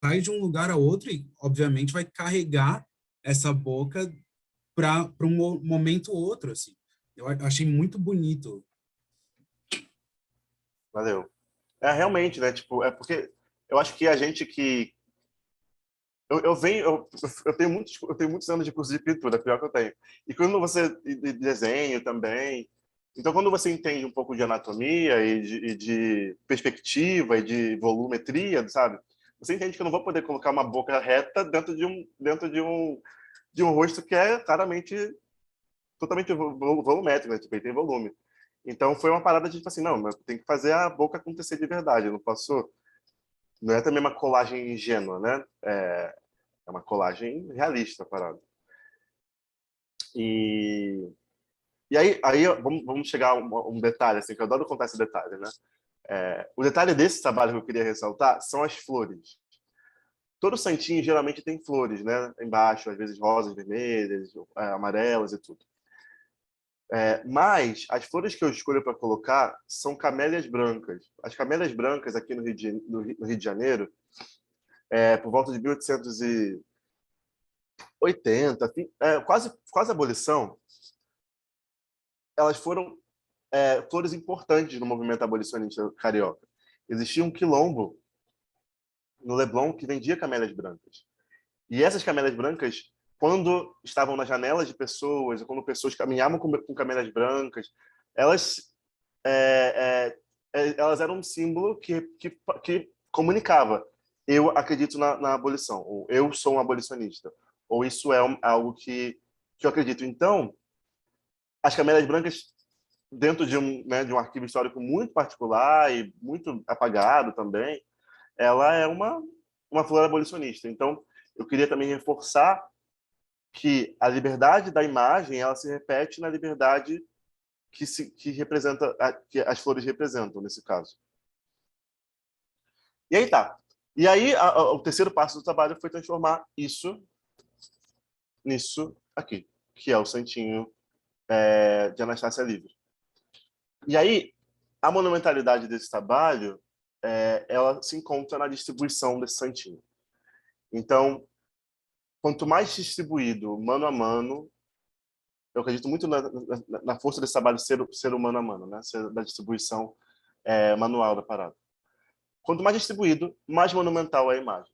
sai de um lugar a outro e, obviamente, vai carregar essa boca para um momento ou outro, assim. Eu achei muito bonito. Valeu. Realmente, né? Tipo, é porque eu acho que a gente que eu tenho muitos anos de curso de pintura, pior que eu tenho. E quando você de desenho também, então quando você entende um pouco de anatomia e de perspectiva e de volumetria, sabe? Você entende que eu não vou poder colocar uma boca reta dentro de um rosto que é claramente totalmente volumétrico, né? Tipo, ele tem volume. Então foi uma parada de tipo assim, não, mas tem que fazer a boca acontecer de verdade. Eu não posso. Não é também uma colagem ingênua, né? É uma colagem realista, a parada. E aí vamos chegar a um detalhe, assim, que eu adoro contar esse detalhe, né? O detalhe desse trabalho que eu queria ressaltar são as flores. Todo santinho geralmente tem flores, né? Embaixo, às vezes rosas, vermelhas, amarelas e tudo. Mas as flores que eu escolho para colocar são camélias brancas. As camélias brancas aqui no Rio de Janeiro, por volta de 1880, quase a abolição, elas foram flores importantes no movimento abolicionista carioca. Existia um quilombo no Leblon que vendia camélias brancas. E essas camélias brancas, quando estavam nas janelas de pessoas, ou quando pessoas caminhavam com camélias brancas, elas eram um símbolo que comunicava: eu acredito na abolição, ou eu sou um abolicionista, ou isso é algo que eu acredito. Então, as camélias brancas, dentro de um arquivo histórico muito particular e muito apagado também, ela é uma flor abolicionista. Então, eu queria também reforçar que a liberdade da imagem ela se repete na liberdade que representa, que as flores representam nesse caso. E aí tá. E aí o terceiro passo do trabalho foi transformar isso nisso aqui, que é o santinho de Anastácia Livre. E aí a monumentalidade desse trabalho ela se encontra na distribuição desse santinho. Então, quanto mais distribuído mano a mano, eu acredito muito na força desse trabalho ser humano a mano, né? Da distribuição manual da parada. Quanto mais distribuído, mais monumental é a imagem.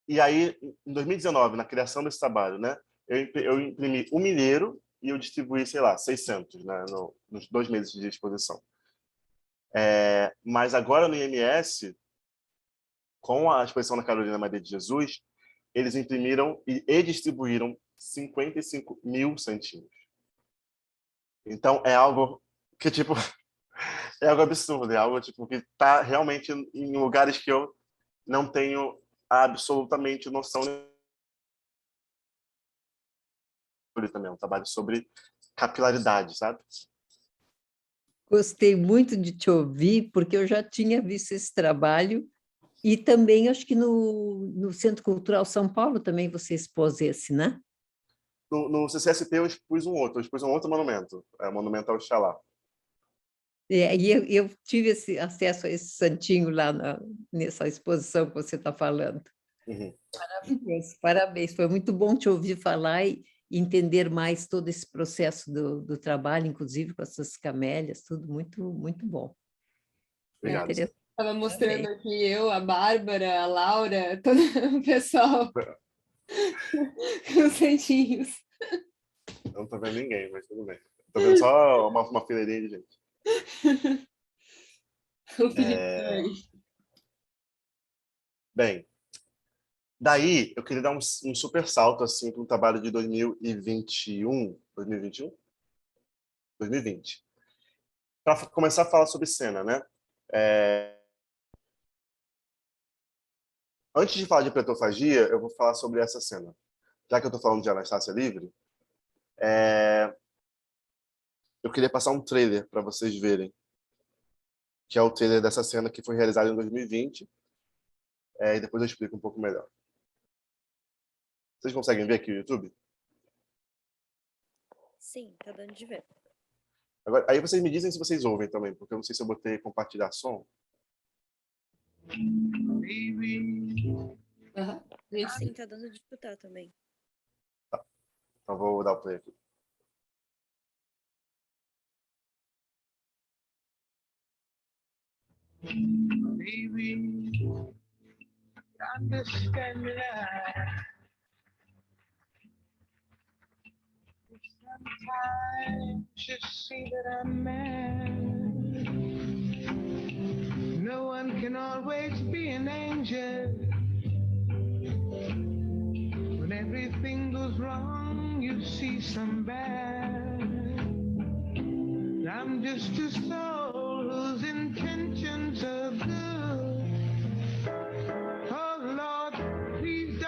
E aí, em 2019, na criação desse trabalho, né, eu imprimi 1 milheiro e eu distribuí, sei lá, 600, né, nos 2 meses de exposição. Mas agora no IMS, com a exposição da Carolina Maria de Jesus, eles imprimiram e distribuíram 55 mil santinhos. Então, é algo que, tipo, é algo absurdo, é algo tipo, que está realmente em lugares que eu não tenho absolutamente noção. Também um trabalho sobre capilaridade, sabe? Gostei muito de te ouvir, porque eu já tinha visto esse trabalho e também acho que no Centro Cultural São Paulo também você expôs esse, né? No CCSP eu expus um outro monumento, o Monumento ao Oxalá. E eu tive esse acesso a esse santinho lá nessa exposição que você está falando. Uhum. Maravilhoso, parabéns. Foi muito bom te ouvir falar e entender mais todo esse processo do trabalho, inclusive com essas camélias, tudo muito, muito bom. Obrigado. Interessante. Estava mostrando Parabéns. aqui eu, a Bárbara, a Laura, todo o pessoal com os santinhos. Eu não tô vendo ninguém, mas tudo bem. Tô vendo só uma fileirinha de gente. O Felipe também. Bem, daí eu queria dar um super salto assim para um trabalho de 2020. Para começar a falar sobre cena, né? Antes de falar de pletofagia, eu vou falar sobre essa cena. Já que eu estou falando de Anastácia Livre, eu queria passar um trailer para vocês verem, que é o trailer dessa cena que foi realizada em 2020, e depois eu explico um pouco melhor. Vocês conseguem ver aqui no YouTube? Sim, tá dando de ver. Agora, aí vocês me dizem se vocês ouvem também, porque eu não sei se eu botei compartilhar som. Sim, tá dando de escutar também. Então vou dar o play aqui. Understand that sometimes you see that I'm mad. No one can always be an angel. When everything goes wrong, you see some bad. I'm just a soul whose intentions are good. Oh Lord, please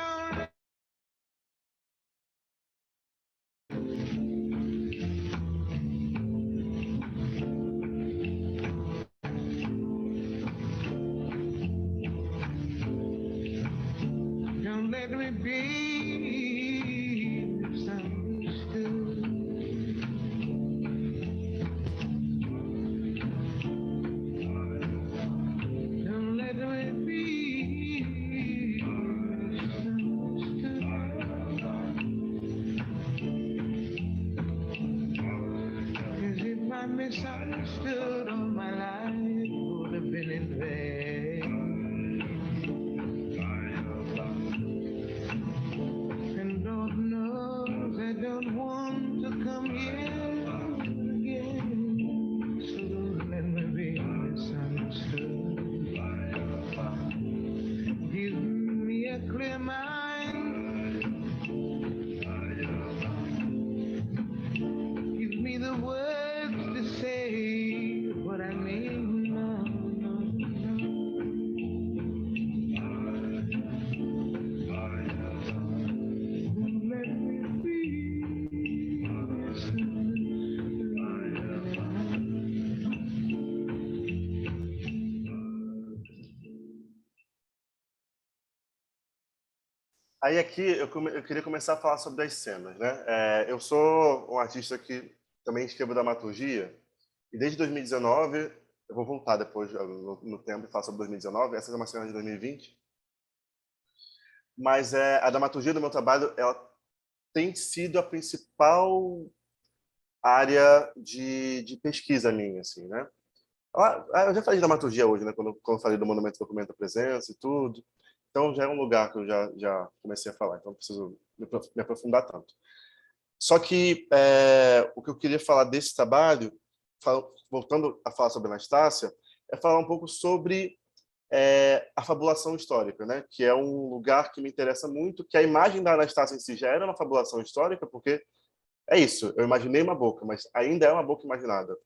don't let me be misunderstood. Don't let me be misunderstood. 'Cause if I misunderstood all my life, it would have been in vain. And Lord knows I don't want to come here again. So don't let me be misunderstood. Give me a clear mind. Give me the words to say what I mean. No, no, no. Don't let me be misunderstood. Aí aqui eu queria começar a falar sobre as cenas, né? Eu sou um artista que também escrevo dramaturgia e desde 2019, eu vou voltar depois no tempo e falar sobre 2019, essa é uma cena de 2020, mas a dramaturgia do meu trabalho ela tem sido a principal área de pesquisa minha, assim, né? Eu já falei de dramaturgia hoje, né? Quando eu falei do Monumento Documenta a Presença e tudo. Então, já é um lugar que eu já comecei a falar. Então, não preciso me aprofundar tanto. Só que o que eu queria falar desse trabalho, voltando a falar sobre Anastácia, é falar um pouco sobre a fabulação histórica, né? Que é um lugar que me interessa muito, que a imagem da Anastácia em si já era uma fabulação histórica, porque é isso, eu imaginei uma boca, mas ainda é uma boca imaginada.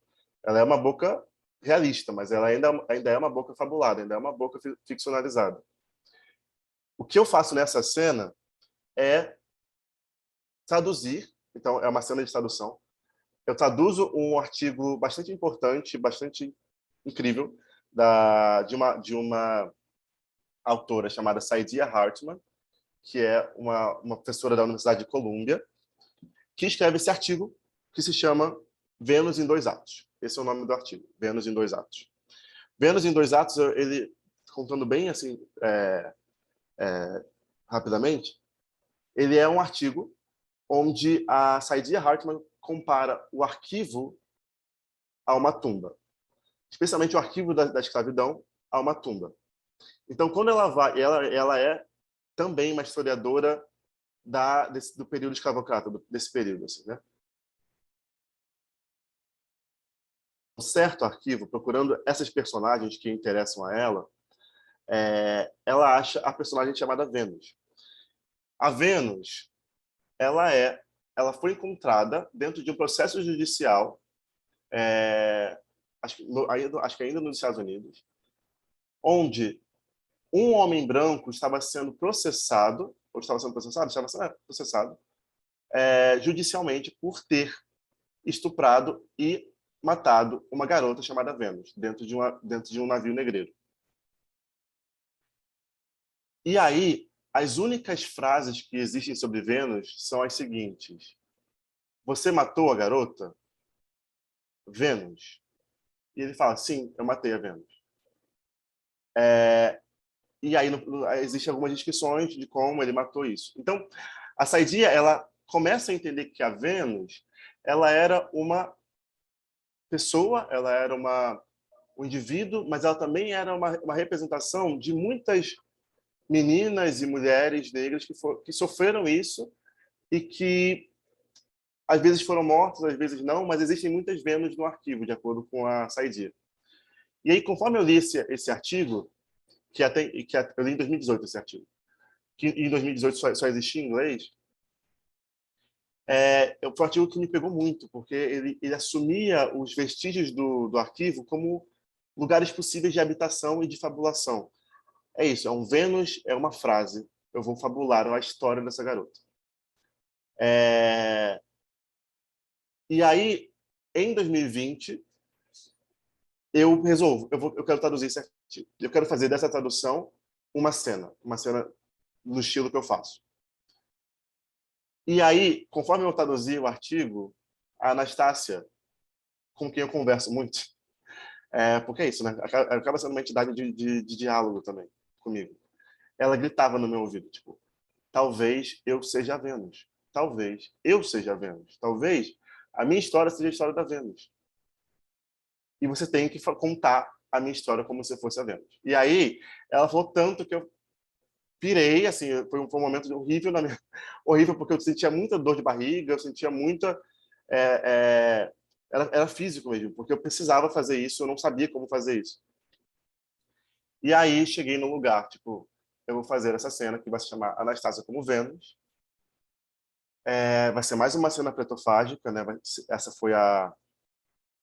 Ela é uma boca realista, mas ela ainda é uma boca fabulada, ainda é uma boca ficcionalizada. O que eu faço nessa cena é traduzir, então é uma cena de tradução, eu traduzo um artigo bastante importante, bastante incrível, de uma autora chamada Saidiya Hartman, que é uma professora da Universidade de Colômbia, que escreve esse artigo que se chama Vênus em Dois Atos. Esse é o nome do artigo, Vênus em Dois Atos. Vênus em Dois Atos, ele, contando bem assim, rapidamente, ele é um artigo onde a Saidiya Hartman compara o arquivo a uma tumba, especialmente o arquivo da escravidão a uma tumba. Então, quando ela é também uma historiadora do período escravocrata, desse período, assim, né? Um certo arquivo, procurando essas personagens que interessam a ela, ela acha a personagem chamada Vênus. A Vênus, ela foi encontrada dentro de um processo judicial, acho que ainda nos Estados Unidos, onde um homem branco estava sendo processado judicialmente por ter estuprado e matado uma garota chamada Vênus dentro de um navio negreiro. E aí, as únicas frases que existem sobre Vênus são as seguintes: você matou a garota? Vênus. E ele fala, sim, eu matei a Vênus. E aí existem algumas descrições de como ele matou isso. Então, a Saidiya, ela começa a entender que a Vênus, ela era uma pessoa, ela era um indivíduo, mas ela também era uma representação de muitas meninas e mulheres negras que sofreram isso e que às vezes foram mortas, às vezes não, mas existem muitas Vênus no arquivo, de acordo com a Saidiya. E aí, conforme eu li esse artigo, eu li em 2018 esse artigo, que em 2018 só existia em inglês, foi um artigo que me pegou muito, porque ele assumia os vestígios do arquivo como lugares possíveis de habitação e de fabulação. É isso, um Vênus é uma frase, eu vou fabular a história dessa garota. E aí, em 2020, eu quero traduzir esse artigo. Eu quero fazer dessa tradução uma cena no estilo que eu faço. E aí, conforme eu traduzi o artigo, a Anastácia, com quem eu converso muito, porque é isso, né? Acaba sendo uma entidade de diálogo também comigo. Ela gritava no meu ouvido, tipo, talvez eu seja a Vênus. Talvez eu seja a Vênus. Talvez a minha história seja a história da Vênus. E você tem que contar a minha história como se fosse a Vênus. E aí, ela falou tanto que eu pirei, assim, foi um momento horrível horrível, porque eu sentia muita dor de barriga, eu sentia muita... Era físico mesmo, porque eu precisava fazer isso, eu não sabia como fazer isso. E aí, cheguei num lugar, tipo, eu vou fazer essa cena que vai se chamar Anastácia como Vênus. Vai ser mais uma cena pretofágica, né? Essa foi a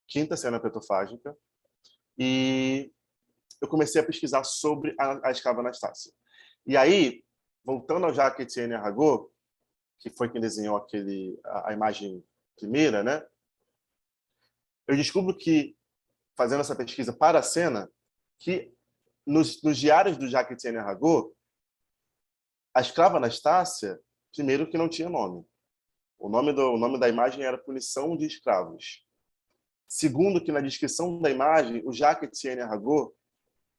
5ª cena pretofágica. E eu comecei a pesquisar sobre a escrava Anastácia. E aí, voltando ao Jacques-Étienne Arago, que foi quem desenhou a imagem primeira, né? Eu descubro que, fazendo essa pesquisa para a cena, que nos diários do Jacques-Étienne Arago, a escrava Anastácia, primeiro que não tinha nome. O nome da imagem era Punição de Escravos. Segundo, que na descrição da imagem, o Jacques-Étienne Arago,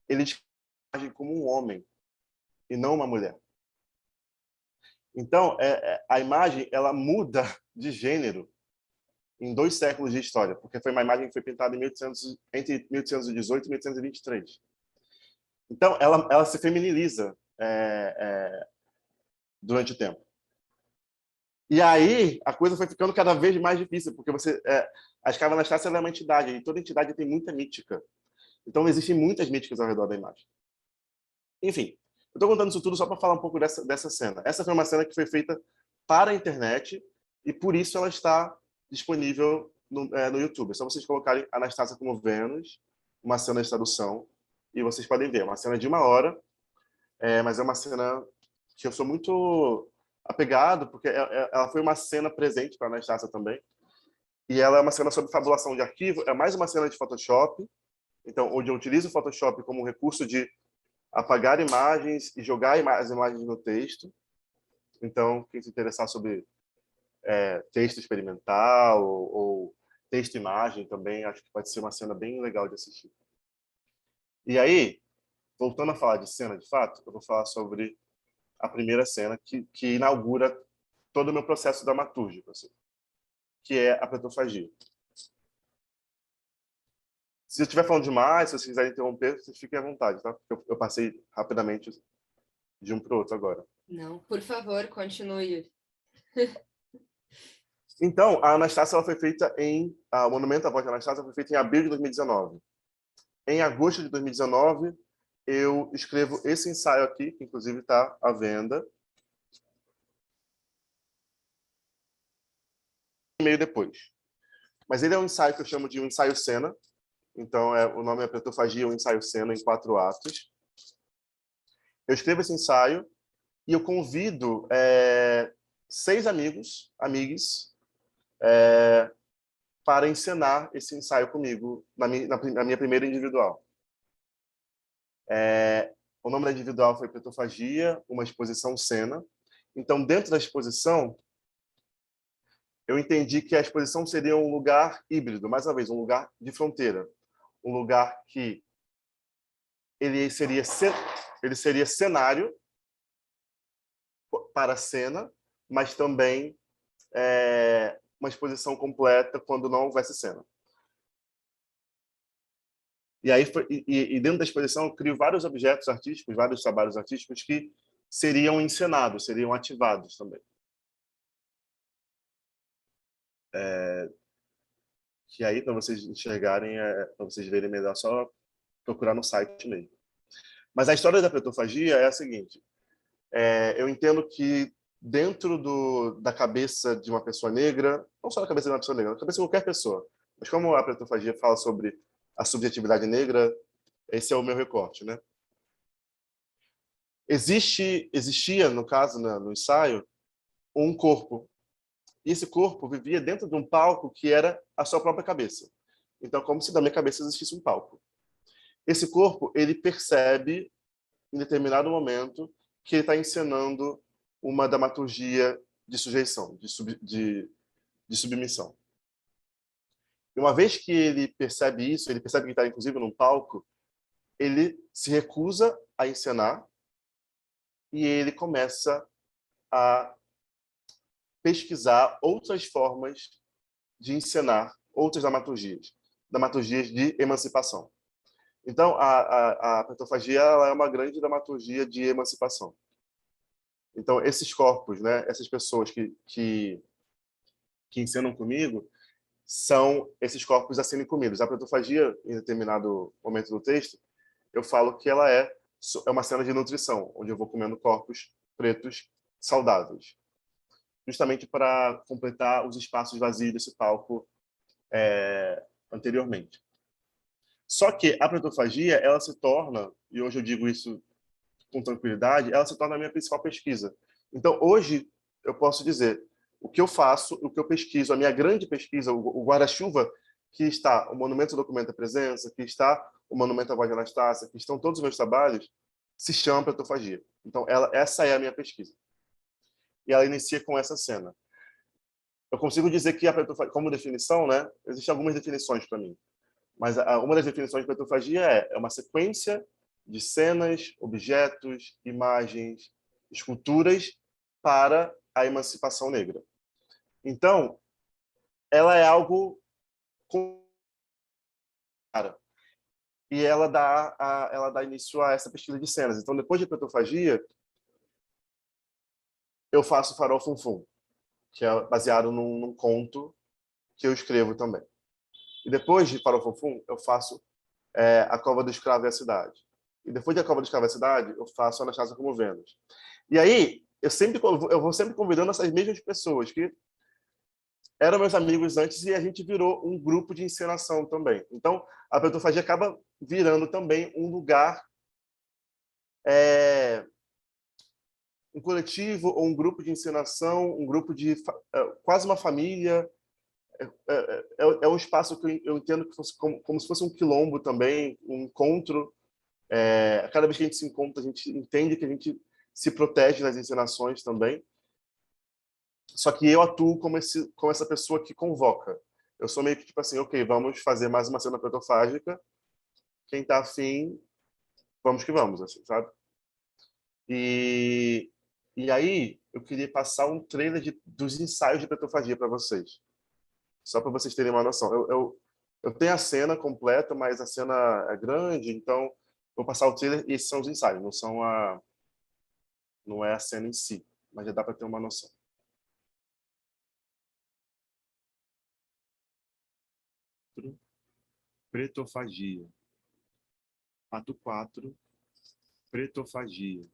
ele descreve a imagem como um homem e não uma mulher. Então, a imagem ela muda de gênero em 2 séculos de história, porque foi uma imagem que foi pintada entre 1818 e 1823. Então, ela se feminiliza durante o tempo. E aí, a coisa foi ficando cada vez mais difícil, porque a escrava Anastácia é uma entidade, e toda entidade tem muita mítica. Então, existem muitas míticas ao redor da imagem. Enfim, eu estou contando isso tudo só para falar um pouco dessa cena. Essa foi uma cena que foi feita para a internet, e por isso ela está disponível no YouTube. É só vocês colocarem Anastácia como Vênus, uma cena de tradução, e vocês podem ver. É uma cena de 1 hora, mas é uma cena que eu sou muito apegado, porque ela foi uma cena presente para a Anastácia também. E ela é uma cena sobre fabulação de arquivo, é mais uma cena de Photoshop, então, onde eu utilizo o Photoshop como um recurso de apagar imagens e jogar as imagens no texto. Então, quem se interessar sobre texto experimental ou texto-imagem também, acho que pode ser uma cena bem legal de assistir. E aí, voltando a falar de cena, de fato, eu vou falar sobre a primeira cena que inaugura todo o meu processo dramatúrgico, assim, que é a pretofagia. Se eu estiver falando demais, se vocês quiserem interromper, vocês fiquem à vontade, tá? Porque eu passei rapidamente de um para o outro agora. Não, por favor, continue. Então, a Anastácia ela foi feita o Monumento à Voz da Anastácia foi feito em abril de 2019. Em agosto de 2019, eu escrevo esse ensaio aqui, que inclusive está à venda. E meio depois. Mas ele é um ensaio que eu chamo de um ensaio-cena. Então, o nome é Pretofagia, um ensaio-cena em 4 atos. Eu escrevo esse ensaio e eu convido 6 amigos, para encenar esse ensaio comigo na minha primeira individual. O nome da individual foi Pretofagia, uma exposição cena. Então, dentro da exposição, eu entendi que a exposição seria um lugar híbrido, mais uma vez, um lugar de fronteira. Um lugar que ele seria cenário para a cena, mas também uma exposição completa quando não houvesse cena. E aí dentro da exposição eu crio vários objetos artísticos, vários trabalhos artísticos que seriam encenados, seriam ativados também. Que aí, para vocês enxergarem, para vocês verem melhor, só procurar no site mesmo. Mas a história da pretofagia é a seguinte. Eu entendo que dentro da cabeça de uma pessoa negra, não só na cabeça de uma pessoa negra, na cabeça de qualquer pessoa, mas como a pretofagia fala sobre a subjetividade negra, esse é o meu recorte, né? Existia, no caso, no ensaio, um corpo. E esse corpo vivia dentro de um palco que era a sua própria cabeça. Então, como se na minha cabeça existisse um palco. Esse corpo, ele percebe, em determinado momento, que ele está encenando uma dramaturgia de sujeição, de submissão. E uma vez que ele percebe isso, ele percebe que está, inclusive, num palco, ele se recusa a encenar e ele começa a pesquisar outras formas de encenar outras dramaturgias de emancipação. Então, a pretofagia ela é uma grande dramaturgia de emancipação. Então, esses corpos, né, essas pessoas que encenam comigo, são esses corpos a serem comidos. A pretofagia, em determinado momento do texto, eu falo que ela é uma cena de nutrição, onde eu vou comendo corpos pretos saudáveis, justamente para completar os espaços vazios desse palco anteriormente. Só que a pretofagia, ela se torna, e hoje eu digo isso com tranquilidade, ela se torna a minha principal pesquisa. Então, hoje, eu posso dizer o que eu faço, o que eu pesquiso, a minha grande pesquisa, o guarda-chuva, que está o Monumento Documenta a Presença, que está o Monumento à Voz de Anastácia, que estão todos os meus trabalhos, se chama pretofagia. Então, essa é a minha pesquisa. E ela inicia com essa cena. Eu consigo dizer que a pretofagia, como definição, né, existem algumas definições para mim. Mas uma das definições de pretofagia é uma sequência de cenas, objetos, imagens, esculturas para a emancipação negra. Então, ela é algo clara. E ela dá início a essa pesquisa de cenas. Então, depois de pretofagia, eu faço Farol Fum Fum, que é baseado num conto que eu escrevo também. E depois de Farol Fum Fum, eu faço A Cova do Escravo e a Cidade. E depois da Cova do Escravo e a Cidade, eu faço Anastácia como Vênus. E aí, eu vou sempre convidando essas mesmas pessoas que eram meus amigos antes e a gente virou um grupo de encenação também. Então, a pretofagia acaba virando também um lugar, um coletivo ou um grupo de encenação, um grupo de quase uma família, é um espaço que eu entendo que fosse como se fosse um quilombo também, um encontro. Cada vez que a gente se encontra, a gente entende que a gente se protege nas encenações também. Só que eu atuo como essa pessoa que convoca. Eu sou meio que tipo assim, ok, vamos fazer mais uma cena protofágica. Quem tá afim, vamos que vamos, assim, sabe? E aí eu queria passar um trailer dos ensaios de pretofagia para vocês, só para vocês terem uma noção. Eu tenho a cena completa, mas a cena é grande, então vou passar o trailer e esses são os ensaios, não é a cena em si, mas já dá para ter uma noção. Pretofagia. Ato 4. Pretofagia.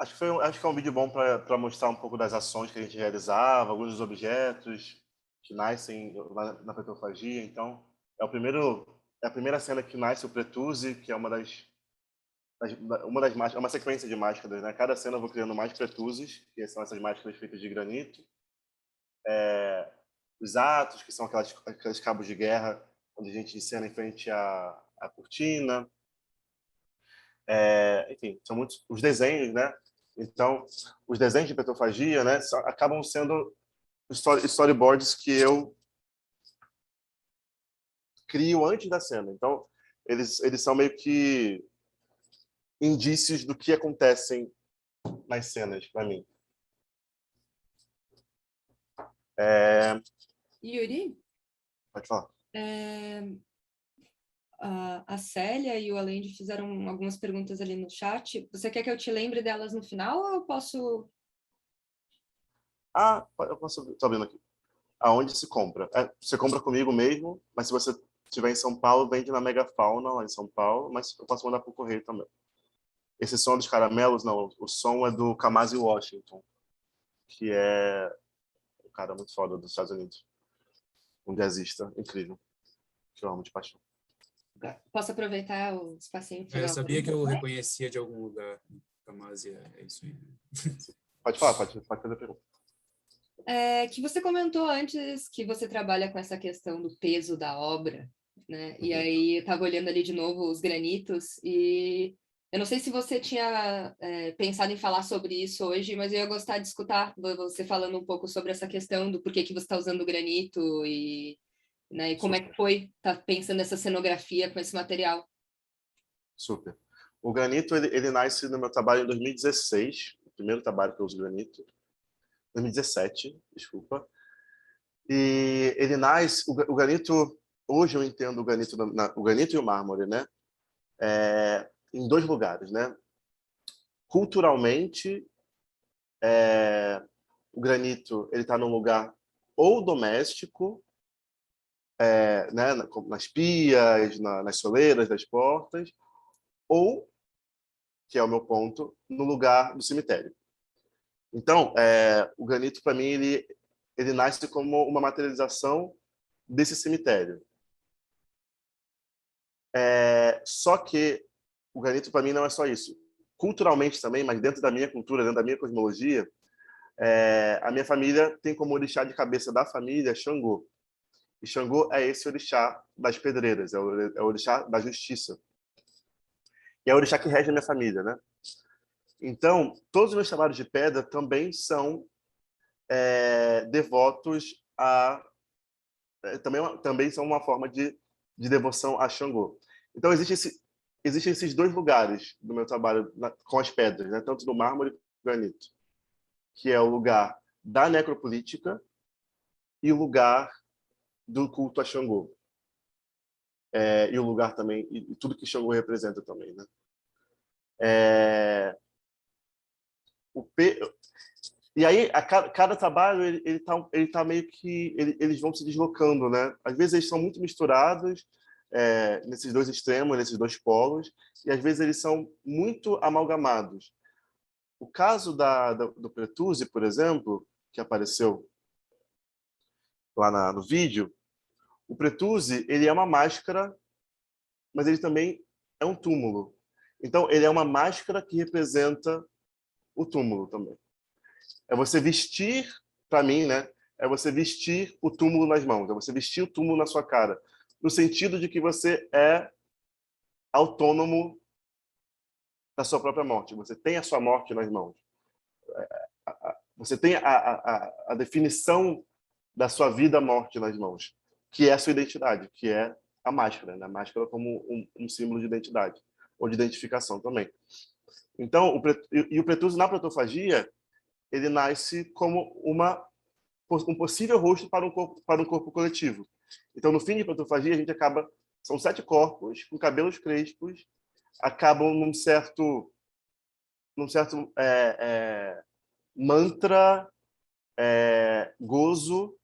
Acho que é um vídeo bom para mostrar um pouco das ações que a gente realizava, alguns dos objetos que nascem na pretofagia. Então, é a primeira cena que nasce o Pretusi, que é uma das máscaras, é uma sequência de máscaras, né? Cada cena eu vou criando mais Pretusis, que são essas máscaras feitas de granito. Os atos, que são aqueles cabos de guerra, onde a gente encena em frente à cortina. Enfim, são muitos os desenhos, né? Então, os desenhos de petrofagia, né, acabam sendo storyboards que eu crio antes da cena. Então, eles são meio que indícios do que acontecem nas cenas, para mim. Yuri, Pode falar. a Célia e o Alendi fizeram algumas perguntas ali no chat. Você quer que eu te lembre delas no final ou eu posso... Eu posso... Estou abrindo aqui. Aonde se compra? Você compra comigo mesmo, mas se você estiver em São Paulo, vende na Megafauna, lá em São Paulo, mas eu posso mandar por correio também. Esse som dos caramelos, não. O som é do Kamasi Washington, que é um cara muito foda dos Estados Unidos. Um jazzista incrível, que eu amo de paixão. Posso aproveitar o espacinho? Eu sabia que eu reconhecia de algum lugar. Kamasi, é isso aí. Pode falar, pode fazer a pergunta. Que você comentou antes que você trabalha com essa questão do peso da obra, né? E aí eu estava olhando ali de novo os granitos e eu não sei se você tinha pensado em falar sobre isso hoje, mas eu ia gostar de escutar você falando um pouco sobre essa questão do porquê que você está usando o granito e, né, e como é que foi estar pensando nessa cenografia com esse material. Super. O granito, ele nasce no meu trabalho em 2016, o primeiro trabalho que eu uso granito. 2017, desculpa. E ele nasce, o granito, hoje eu entendo o granito e o mármore, né? Em dois lugares, né? Culturalmente, o granito ele está num lugar ou doméstico, né? Nas pias, nas soleiras das portas, ou, que é o meu ponto, no lugar do cemitério. Então, o granito, para mim, ele nasce como uma materialização desse cemitério. Só que o granito, para mim, não é só isso. Culturalmente também, mas dentro da minha cultura, dentro da minha cosmologia, a minha família tem como orixá de cabeça da família Xangô. E Xangô é esse orixá das pedreiras, é o orixá da justiça. E é o orixá que rege a minha família, né? Então, todos os meus trabalhos de pedra também são devotos a... também são uma forma de devoção a Xangô. Então, existem esses dois lugares do meu trabalho com as pedras, né? Tanto do mármore quanto do granito, que é o lugar da necropolítica e o lugar do culto a Xangô. E o lugar também, e tudo que Xangô representa também, né? E aí, cada trabalho, ele tá meio que... eles vão se deslocando, né? Às vezes eles são muito misturados, nesses dois extremos, nesses dois polos, e às vezes eles são muito amalgamados. O caso do Pretusi, por exemplo, que apareceu lá no vídeo, o Pretusi, ele é uma máscara, mas ele também é um túmulo. Então, ele é uma máscara que representa o túmulo também. É você vestir, para mim, né? É você vestir o túmulo nas mãos, é você vestir o túmulo na sua cara, no sentido de que você é autônomo da sua própria morte. Você tem a sua morte nas mãos. Você tem a definição da sua vida-morte nas mãos, que é a sua identidade, que é a máscara, né? A máscara como um símbolo de identidade, ou de identificação também. Então, o Pretusi na protofagia, ele nasce como um possível rosto para um corpo coletivo. Então, no fim de protofagia, a gente acaba... São 7 corpos com cabelos crespos, acabam num certo mantra, gozo,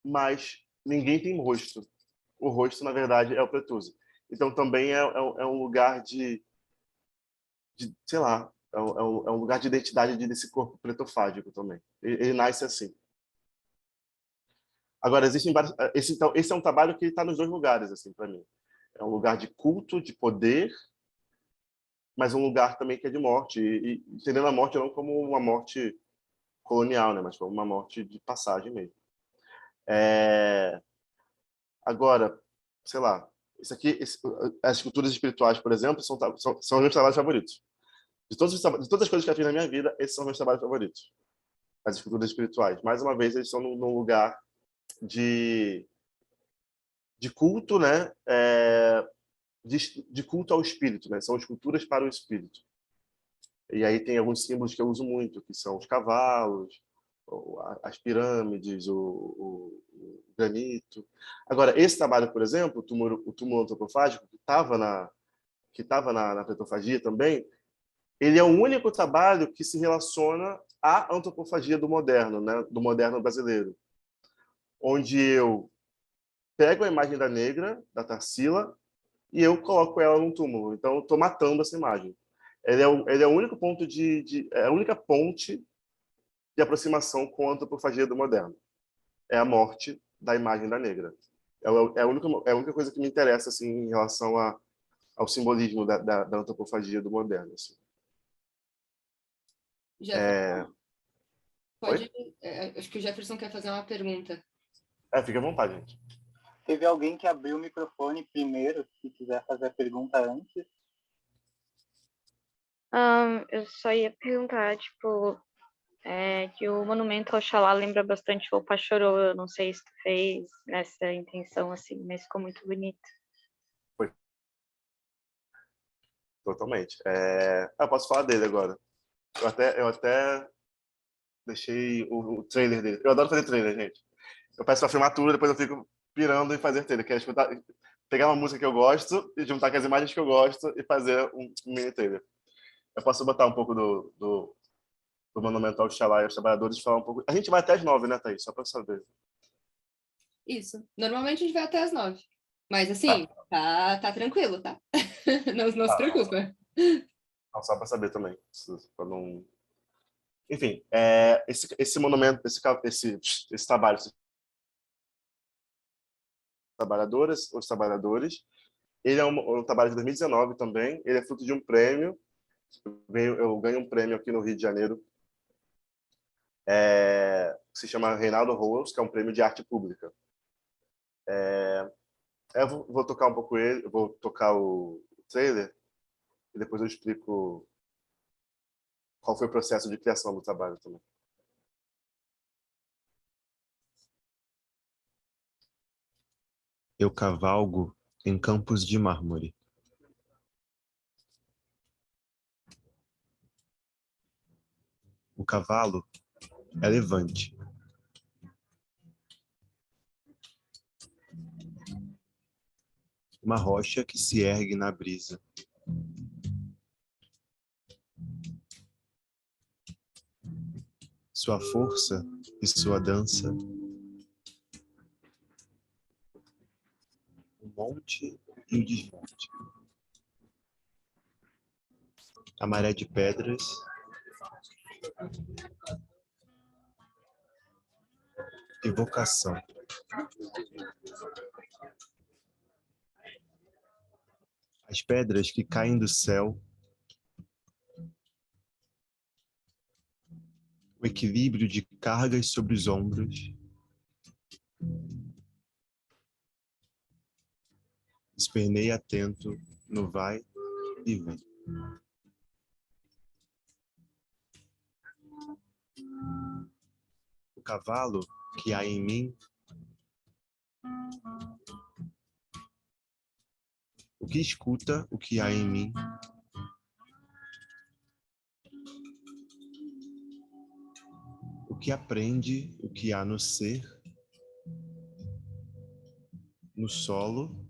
mas ninguém tem rosto. O rosto, na verdade, é o Pretusi. Então, também é um lugar de sei lá, é um lugar de identidade desse corpo pretofágico também. Ele nasce assim. Agora, existem vários... Então, esse é um trabalho que está nos dois lugares, assim, para mim. É um lugar de culto, de poder, mas um lugar também que é de morte. E entendendo a morte não como uma morte colonial, né? Mas como uma morte de passagem mesmo. Agora, sei lá, isso aqui, as esculturas espirituais, por exemplo, são os meus trabalhos favoritos. De todas as coisas que eu fiz na minha vida, esses são meus trabalhos favoritos. As esculturas espirituais. Mais uma vez, eles estão num lugar de culto, né? De culto ao espírito, né? São esculturas para o espírito. E aí tem alguns símbolos que eu uso muito, que são os cavalos, as pirâmides, o granito. Agora, esse trabalho, por exemplo, o túmulo antropofágico, que estava na petrofagia também, ele é o único trabalho que se relaciona à antropofagia do moderno, né? Do moderno brasileiro, onde eu pego a imagem da negra, da Tarsila, e eu coloco ela num túmulo. Então, eu estou matando essa imagem. Ele é o único ponto é a única ponte de aproximação com a antropofagia do moderno. É a morte da imagem da negra. É a única coisa que me interessa assim, em relação ao simbolismo da antropofagia do moderno. Assim. Pode. Acho que o Jefferson quer fazer uma pergunta. Fica à vontade, gente. Teve alguém que abriu o microfone primeiro, se quiser fazer a pergunta antes. Eu só ia perguntar, tipo, que o monumento ao Oxalá lembra bastante o Pachorô. Eu não sei se tu fez nessa intenção, assim, mas ficou muito bonito. Foi. Totalmente. Eu posso falar dele agora. Eu até deixei o trailer dele. Eu adoro fazer trailer, gente. Eu peço pra filmar tudo, depois eu fico pirando em fazer trailer. Que é pegar uma música que eu gosto e juntar com as imagens que eu gosto e fazer um mini trailer. Eu posso botar um pouco do Monumento ao Oxalá e aos Trabalhadores e falar um pouco. A gente vai até as 9, né, Thaís? Só para saber. Isso. Normalmente a gente vai até as 9. Mas assim, tá tranquilo, tá? Não se preocupa. Não, só para saber também. Pra não... Enfim, esse monumento, esse trabalho, os trabalhadores, ele é um trabalho de 2019 também. Ele é fruto de um prêmio. Eu ganho um prêmio aqui no Rio de Janeiro, que se chama Reinaldo Rose, que é um prêmio de arte pública. Eu vou tocar um pouco ele, vou tocar o trailer e depois eu explico qual foi o processo de criação do trabalho também. Eu cavalgo em campos de mármore. O cavalo é levante. Uma rocha que se ergue na brisa. Sua força e sua dança. O monte e o desmonte. A maré de pedras. Evocação. As pedras que caem do céu. O equilíbrio de cargas sobre os ombros. Espernei atento no vai e vem. O cavalo que há em mim. O que escuta o que há em mim. O que aprende o que há no ser, no solo,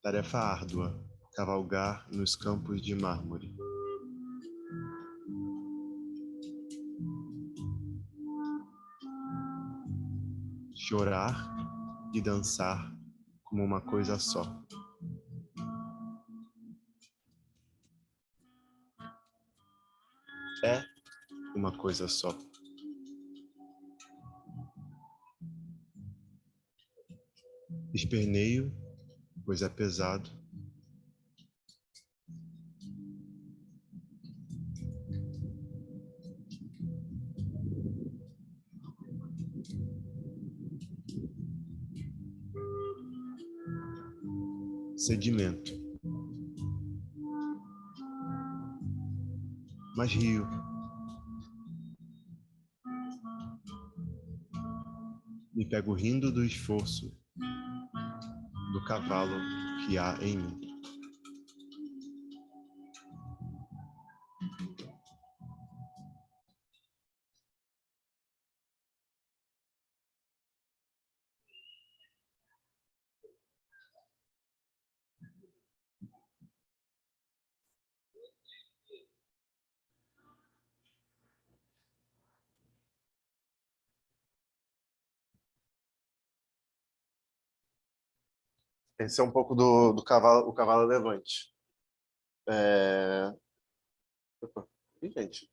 tarefa árdua, cavalgar nos campos de mármore. Chorar e dançar como uma coisa só. é uma coisa só. Esperneio, pois é pesado. Sedimento. Mas rio. Me pego rindo do esforço do cavalo que há em mim. Esse é um pouco do cavalo, o cavalo levante. Opa. Ih, gente,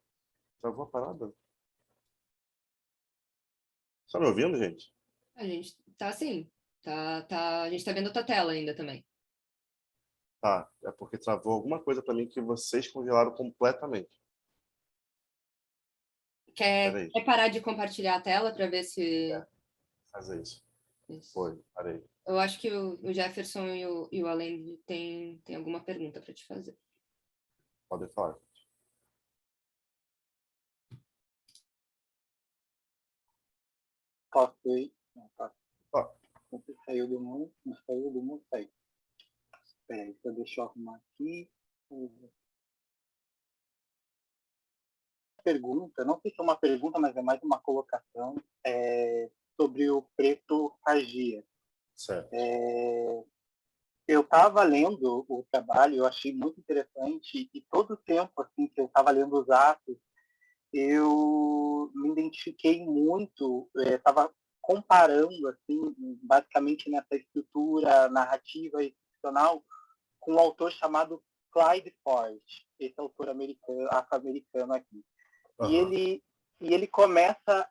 travou a parada? Tá me ouvindo, gente? A gente tá assim. A gente tá vendo a tua tela ainda também. Tá, é porque travou alguma coisa para mim que vocês congelaram completamente. Quer parar de compartilhar a tela para ver se... Fazer isso. Isso. Foi, parei. Eu acho que o Jefferson e o Allen tem alguma pergunta para te fazer. Pode falar. Posso ir? Não, tá. Tá. Você saiu do mundo, não saiu do mundo, saiu. Espera aí, deixa eu arrumar aqui. Pergunta, não sei se é uma pergunta, mas é mais uma colocação, sobre o preto Fagia. Certo. Eu estava lendo o trabalho, eu achei muito interessante, e todo o tempo assim, que eu estava lendo os atos, eu me identifiquei muito, estava comparando, assim, basicamente nessa estrutura narrativa e ficcional, com um autor chamado Clyde Ford, esse autor afro-americano aqui. Uhum. E ele começa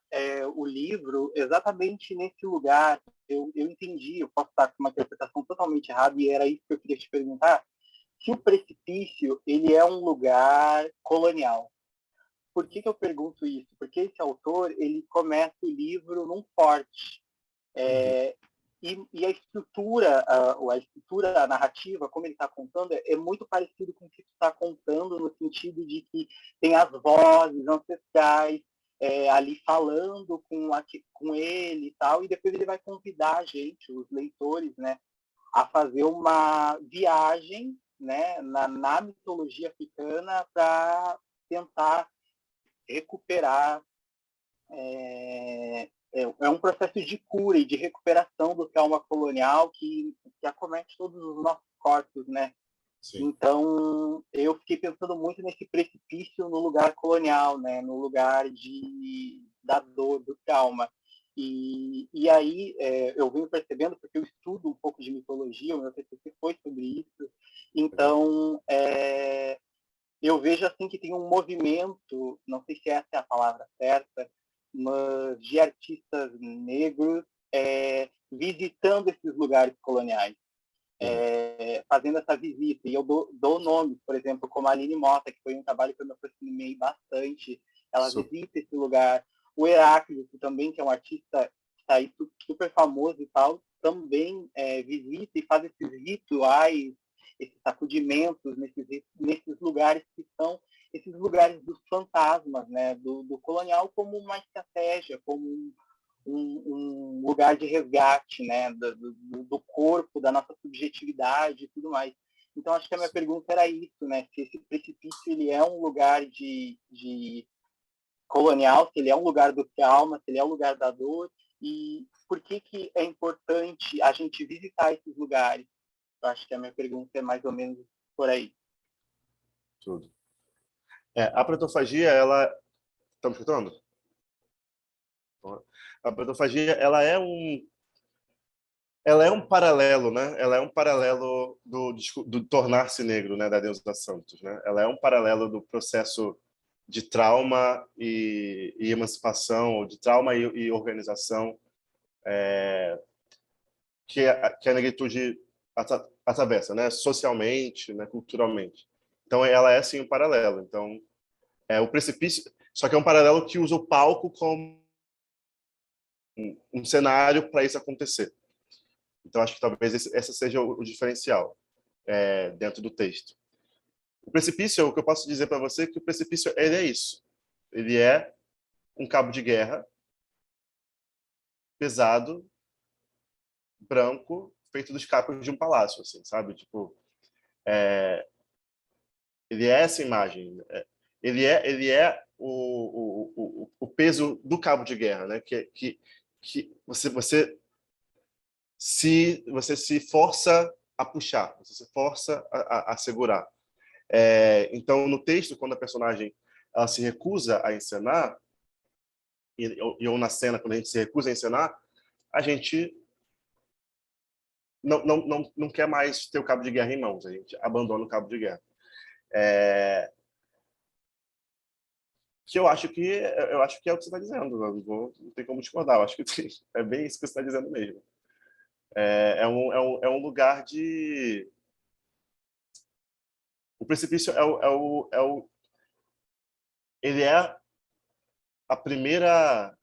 o livro exatamente nesse lugar. Eu entendi, eu posso estar com uma interpretação totalmente errada, e era isso que eu queria te perguntar, se o precipício ele é um lugar colonial. Por que eu pergunto isso? Porque esse autor ele começa o livro num forte. E a estrutura, a narrativa, como ele está contando, é muito parecido com o que está contando, no sentido de que tem as vozes ancestrais ali falando com ele e tal, e depois ele vai convidar a gente, os leitores, né, a fazer uma viagem, né, na mitologia africana para tentar recuperar. É um processo de cura e de recuperação do trauma colonial que acomete todos os nossos corpos, né? Sim. Então, eu fiquei pensando muito nesse precipício no lugar colonial, né? No lugar da dor, do trauma. E aí, eu venho percebendo, porque eu estudo um pouco de mitologia, o meu TCC foi sobre isso, então, eu vejo assim que tem um movimento, não sei se essa é a palavra certa, mas de artistas negros visitando esses lugares coloniais, fazendo essa visita. E eu dou nomes, por exemplo, como a Aline Mota, que foi um trabalho que eu me aproximei bastante. Ela visita esse lugar. O Heráclito também, que é um artista que está aí super famoso e tal, também visita e faz esses rituais, esses sacudimentos nesses lugares que são esses lugares dos fantasmas, né, do colonial, como uma estratégia, como um lugar de resgate, né, do corpo, da nossa subjetividade e tudo mais. Então, acho que a minha pergunta era isso, né, se esse precipício ele é um lugar de colonial, se ele é um lugar do trauma, se ele é um lugar da dor, e por que é importante a gente visitar esses lugares? Eu acho que a minha pergunta é mais ou menos por aí. Tudo. A protofagia, ela... Estão me escutando? A protofagia, ela é um paralelo, né? Ela é um paralelo do tornar-se negro, né? Da deusa Santos, né? Ela é um paralelo do processo de trauma e emancipação, ou de trauma e organização, que a negritude atravessa, né? Socialmente, né? Culturalmente. Então, ela é, sim, um paralelo. Então, o precipício... Só que é um paralelo que usa o palco como um cenário para isso acontecer. Então, acho que talvez esse seja o diferencial dentro do texto. O precipício, o que eu posso dizer para você é que o precipício, ele é isso. Ele é um cabo de guerra pesado, branco, feito dos cacos de um palácio, assim, sabe? Tipo, ele é essa imagem. Ele é o peso do cabo de guerra, né? Que você se força a puxar, você se força a segurar. Então, no texto, quando a personagem ela se recusa a encenar, ou na cena, quando a gente se recusa a encenar, a gente não quer mais ter o cabo de guerra em mãos, a gente abandona o cabo de guerra. Que eu acho que é o que você está dizendo, não tem como discordar, eu acho que é bem isso que você está dizendo mesmo. É um lugar de... O precipício ele é a primeira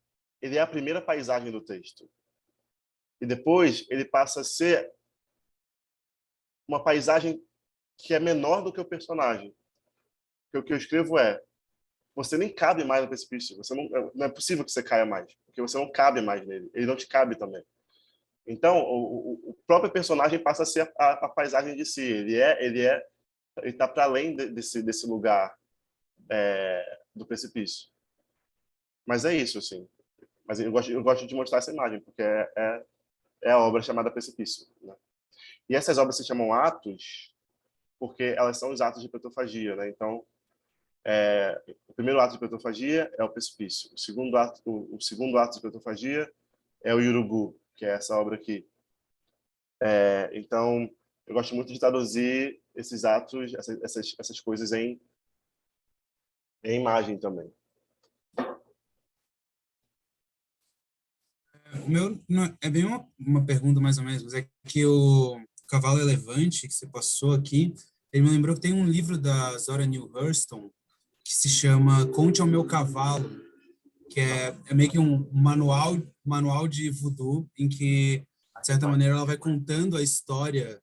paisagem do texto. E depois ele passa a ser uma paisagem que é menor do que o personagem. Porque o que eu escrevo você nem cabe mais no precipício. Você não é possível que você caia mais, porque você não cabe mais nele. Ele não te cabe também. Então, o próprio personagem passa a ser a paisagem de si. Ele está para além desse lugar do precipício. Mas é isso, assim. Mas eu gosto de mostrar essa imagem, porque é a obra chamada Precipício, né? E essas obras se chamam atos porque elas são os atos de petrofagia, né? Então, o primeiro ato de petrofagia é o precipício. O segundo ato de petrofagia é o Urubu, que é essa obra aqui. Então, eu gosto muito de traduzir esses atos, essas coisas em imagem também. O meu é bem uma pergunta mais ou menos, mas é que o Cavalo Elefante que você passou aqui, ele me lembrou que tem um livro da Zora Neale Hurston que se chama Conte ao Meu Cavalo, que é meio que um manual de voodoo, em que, de certa maneira, ela vai contando a história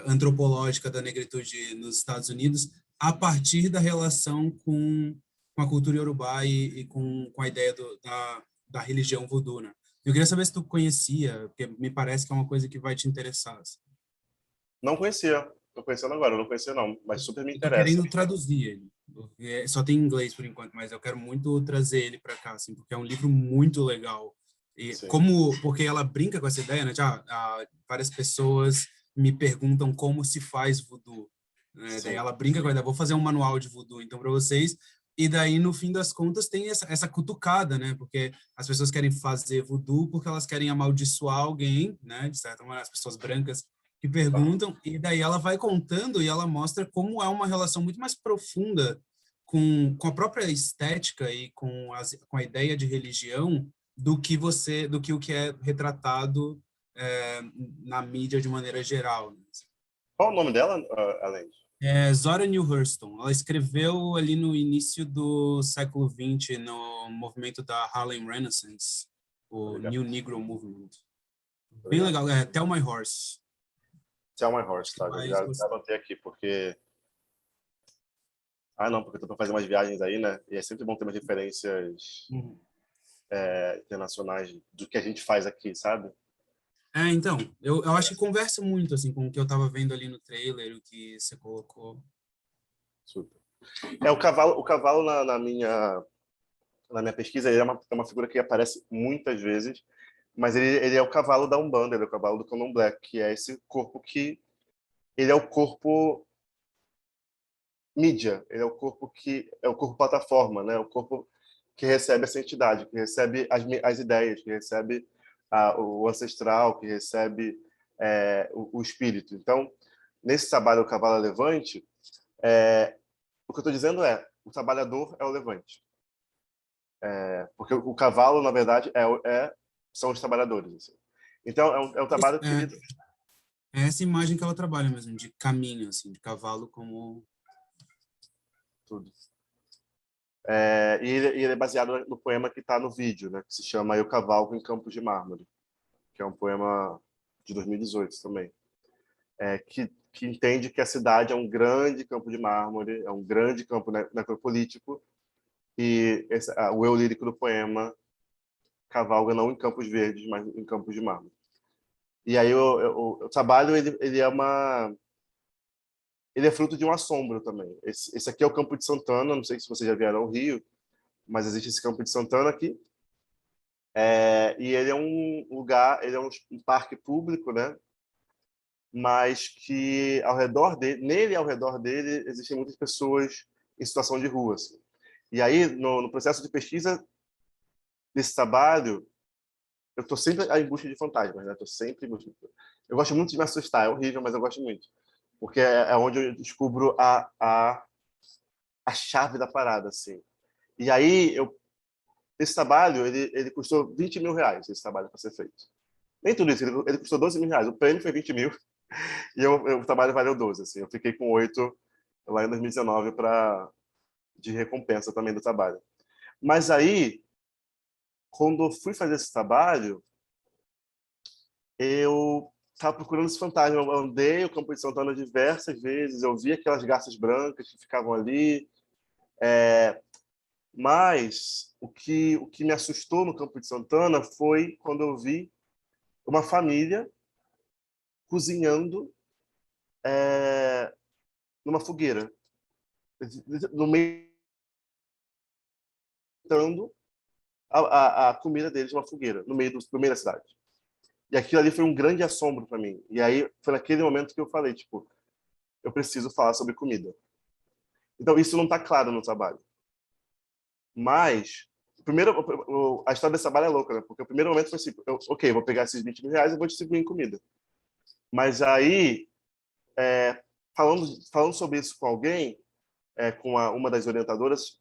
antropológica da negritude nos Estados Unidos a partir da relação com a cultura iorubá e com a ideia da religião voodoo, né? Eu queria saber se tu conhecia, porque me parece que é uma coisa que vai te interessar. Assim. Não conhecia. Estou conhecendo agora, não conhecia não, mas super me Estou interessa. querendo traduzir ele. Só tem em inglês por enquanto, mas eu quero muito trazer ele para cá, assim, porque é um livro muito legal. E porque ela brinca com essa ideia, né? Várias pessoas me perguntam como se faz voodoo. Né? Daí ela brinca com a ideia, vou fazer um manual de voodoo, então, para vocês. E daí, no fim das contas, tem essa cutucada, né? Porque as pessoas querem fazer voodoo porque elas querem amaldiçoar alguém, né? De certa maneira, as pessoas brancas que perguntam, e daí ela vai contando e ela mostra como é uma relação muito mais profunda com a própria estética e com a ideia de religião do que o que é retratado na mídia de maneira geral. Qual o nome dela, Além? Zora Neale Hurston. Ela escreveu ali no início do século XX, no movimento da Harlem Renaissance, o New Negro Movement. Bem legal, Tell My Horse. Tell My Horse, tá? Já anotei aqui, porque... não, porque eu tô para fazer umas viagens aí, né? E é sempre bom ter umas referências internacionais do que a gente faz aqui, sabe? Então, eu acho que conversa muito, assim, com o que eu tava vendo ali no trailer, o que você colocou. Super. O cavalo na minha pesquisa, ele é uma figura que aparece muitas vezes, mas ele é o cavalo da Umbanda, ele é o cavalo do Candomblé, que é esse corpo que... Ele é o corpo mídia, ele é o corpo plataforma, né? O corpo que recebe essa entidade, que recebe as ideias, que recebe o ancestral, que recebe o espírito. Então, nesse trabalho O Cavalo Levante, o que eu estou dizendo o trabalhador é o levante. Porque o cavalo, na verdade, são os trabalhadores. Assim. Então, é um trabalho que... É essa imagem que ela trabalha mesmo, de caminho, assim, de cavalo como... Tudo. E ele é baseado no poema que está no vídeo, né, que se chama Eu Cavalgo em Campos de Mármore, que é um poema de 2018 também, que entende que a cidade é um grande campo de mármore, é um grande campo necropolítico, e o eu lírico do poema cavalga não em campos verdes, mas em campos de mármore. E aí o trabalho ele é fruto de um assombro também. Esse aqui é o Campo de Santana, não sei se vocês já vieram ao Rio, mas existe esse Campo de Santana aqui. E ele é um lugar, ele é um parque público, né? Mas que ao redor dele existem muitas pessoas em situação de rua. Assim. E aí, no processo de pesquisa desse trabalho, eu estou sempre em busca de fantasmas, né? Estou sempre em busca. Eu gosto muito de me assustar, é horrível, mas eu gosto muito. Porque é onde eu descubro a chave da parada, assim. E aí, esse trabalho, ele custou 20 mil reais, esse trabalho para ser feito. Nem tudo isso, ele custou 12 mil reais. O prêmio foi 20 mil e o trabalho valeu 12. Assim. Eu fiquei com 8 lá em 2019 de recompensa também do trabalho. Mas aí, quando eu fui fazer esse trabalho, eu estava procurando esse fantasma. Eu andei o Campo de Santana diversas vezes, eu vi aquelas garças brancas que ficavam ali. Mas o que me assustou no Campo de Santana foi quando eu vi uma família cozinhando numa fogueira, no meio a comida deles numa fogueira, no meio da cidade. E aquilo ali foi um grande assombro para mim. E aí foi naquele momento que eu falei, tipo, eu preciso falar sobre comida. Então isso não está claro no trabalho. Mas primeiro, a história desse trabalho é louca, né? Porque o primeiro momento foi assim, ok, vou pegar esses 20 mil reais e vou distribuir em comida. Mas aí, falando sobre isso com alguém, com uma das orientadoras,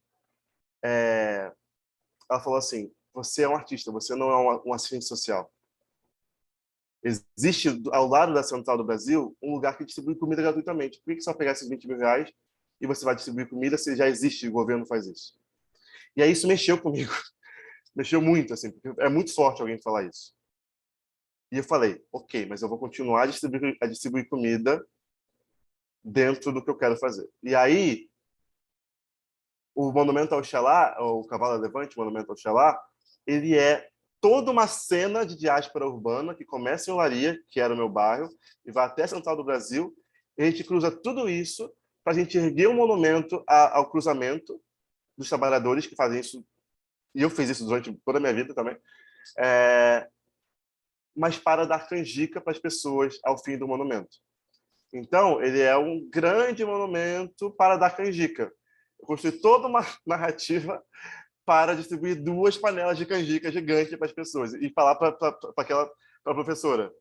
ela falou assim, você é um artista, você não é um assistente social. Existe, ao lado da Central do Brasil, um lugar que distribui comida gratuitamente. Por que você vai pegar esses 20 mil reais e você vai distribuir comida se já existe, o governo faz isso? E aí isso mexeu comigo. Mexeu muito, assim, porque é muito forte alguém falar isso. E eu falei, ok, mas eu vou continuar a distribuir comida dentro do que eu quero fazer. E aí, o Monumento ao Xalá, o Cavalo Levante, o Monumento ao Xalá, ele é toda uma cena de diáspora urbana que começa em Olaria, que era o meu bairro, e vai até a Central do Brasil, e a gente cruza tudo isso para a gente erguer um monumento ao cruzamento dos trabalhadores que fazem isso, e eu fiz isso durante toda a minha vida também, mas para dar canjica para as pessoas ao fim do monumento. Então, ele é um grande monumento para dar canjica. Eu construí toda uma narrativa para distribuir 2 panelas de canjica gigante para as pessoas e falar para a professora,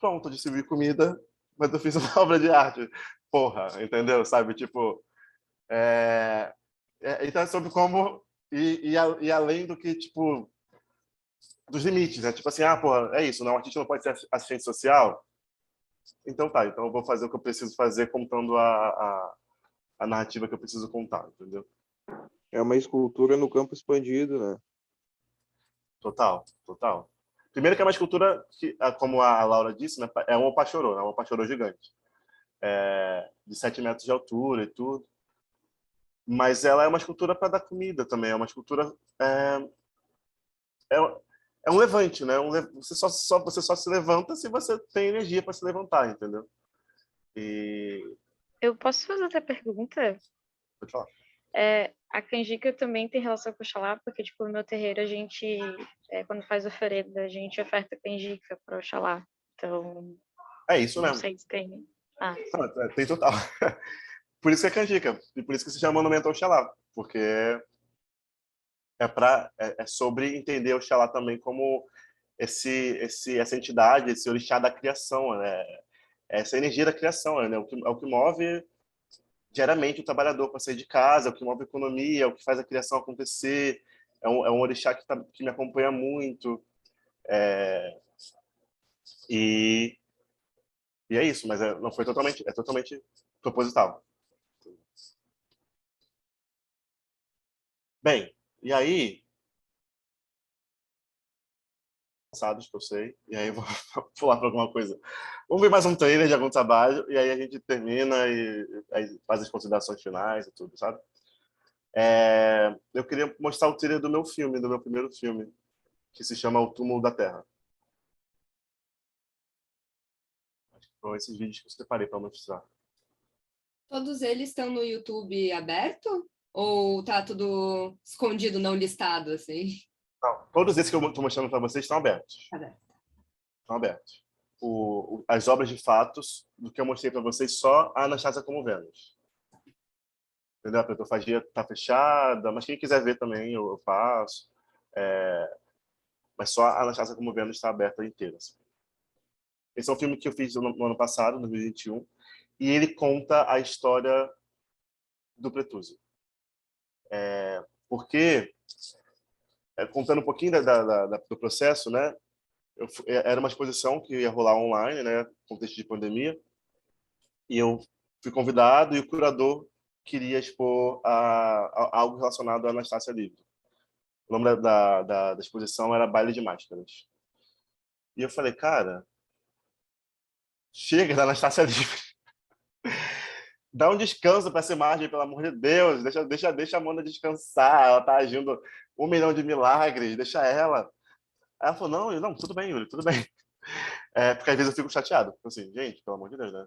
pronto, distribuí comida, mas eu fiz uma obra de arte. Porra, entendeu? Sabe, tipo... então é sobre como e além do que, tipo, dos limites, né? Tipo assim, porra, é isso, né? Um artista não pode ser assistente social. Então tá, então eu vou fazer o que eu preciso fazer contando a narrativa que eu preciso contar, entendeu? É uma escultura no campo expandido, né? Total, total. Primeiro que é uma escultura que, como a Laura disse, né, é um opachorô, né? Um opachorô gigante. De 7 metros de altura e tudo. Mas ela é uma escultura para dar comida também, é uma escultura... É um levante, né? Você só se levanta se você tem energia para se levantar, entendeu? Eu posso fazer outra pergunta? Pode falar. A canjica também tem relação com o Oxalá, porque, tipo, no meu terreiro, a gente, quando faz oferenda, a gente oferta canjica para o Oxalá. Então, É isso não mesmo. sei se tem... Tem total. Por isso que é canjica. E por isso que se chama Monumento ao Oxalá. Porque é sobre entender o Oxalá também como essa entidade, esse orixá da criação, né? Essa energia da criação, né? É o que move diariamente o trabalhador para sair de casa, é o que move a economia, é o que faz a criação acontecer, é um orixá que me acompanha muito. E, e é isso, mas não foi totalmente, é totalmente proposital. Bem, e aí, cansados que eu sei, e aí eu vou pular para alguma coisa. Vamos ver mais um trailer de algum trabalho, e aí a gente termina e aí faz as considerações finais e tudo, sabe? Eu queria mostrar o trailer do meu filme, do meu primeiro filme, que se chama O Túmulo da Terra. Acho que foram esses vídeos que eu separei para mostrar. Todos eles estão no YouTube aberto? Ou tá tudo escondido, não listado, assim? Não, todos esses que eu estou mostrando para vocês estão abertos. Estão abertos. As obras de fatos do que eu mostrei para vocês, só a Anastasia como Vênus. Entendeu? A Pretofagia está fechada, mas quem quiser ver também eu faço. Mas só a Anastasia como Vênus está aberta inteira. Assim. Esse é um filme que eu fiz no ano passado, no 2021, e ele conta a história do Pretúzio. Porque, contando um pouquinho do processo, né? Era uma exposição que ia rolar online, né? Contexto de pandemia, e eu fui convidado e o curador queria expor algo relacionado à Anastácia Livre. O nome da exposição era Baile de Máscaras. E eu falei, cara, chega da Anastácia Livre. Dá um descanso para essa imagem, pelo amor de Deus. Deixa a Amanda descansar. Ela está agindo 1 milhão de milagres. Deixa ela. Aí ela falou, não, tudo bem, Yuri, tudo bem. Porque às vezes eu fico chateado. Assim, gente, pelo amor de Deus, né?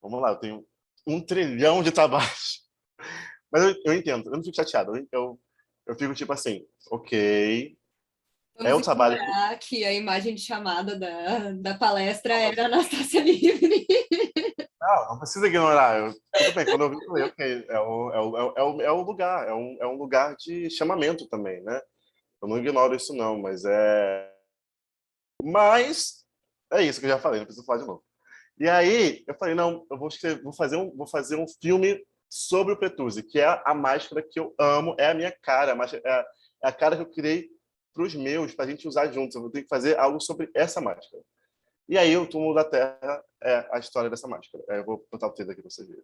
Vamos lá, eu tenho 1 trilhão de trabalhos. Mas eu entendo, eu não fico chateado. Eu fico tipo assim, ok. Vamos o trabalho que a imagem de chamada da palestra era Anastácia Livre. Não precisa ignorar. Tudo bem, quando eu vi, eu falei, ok, é o lugar, é um lugar de chamamento também, né? Eu não ignoro isso não, mas é isso que eu já falei, não preciso falar de novo. E aí eu falei, não, eu vou fazer um filme sobre o Pretúzio, que é a máscara que eu amo, é a minha cara, é a cara que eu criei para os meus, para a gente usar juntos. Eu vou ter que fazer algo sobre essa máscara. E aí o Túmulo da Terra é a história dessa máscara. Eu vou botar o texto aqui para vocês verem.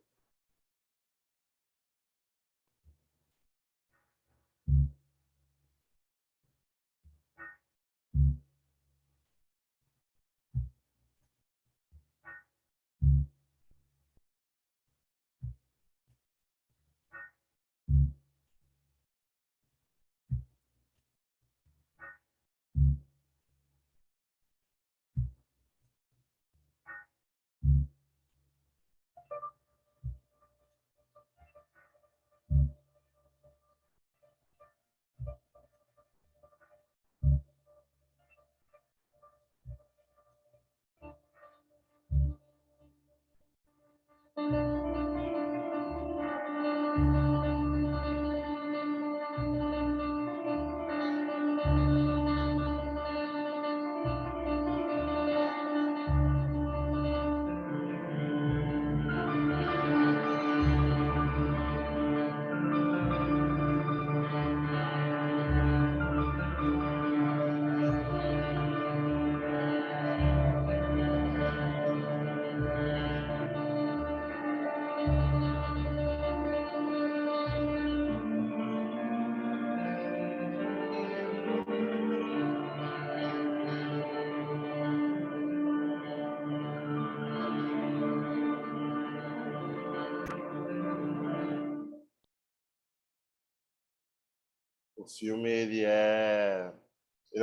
O filme ele é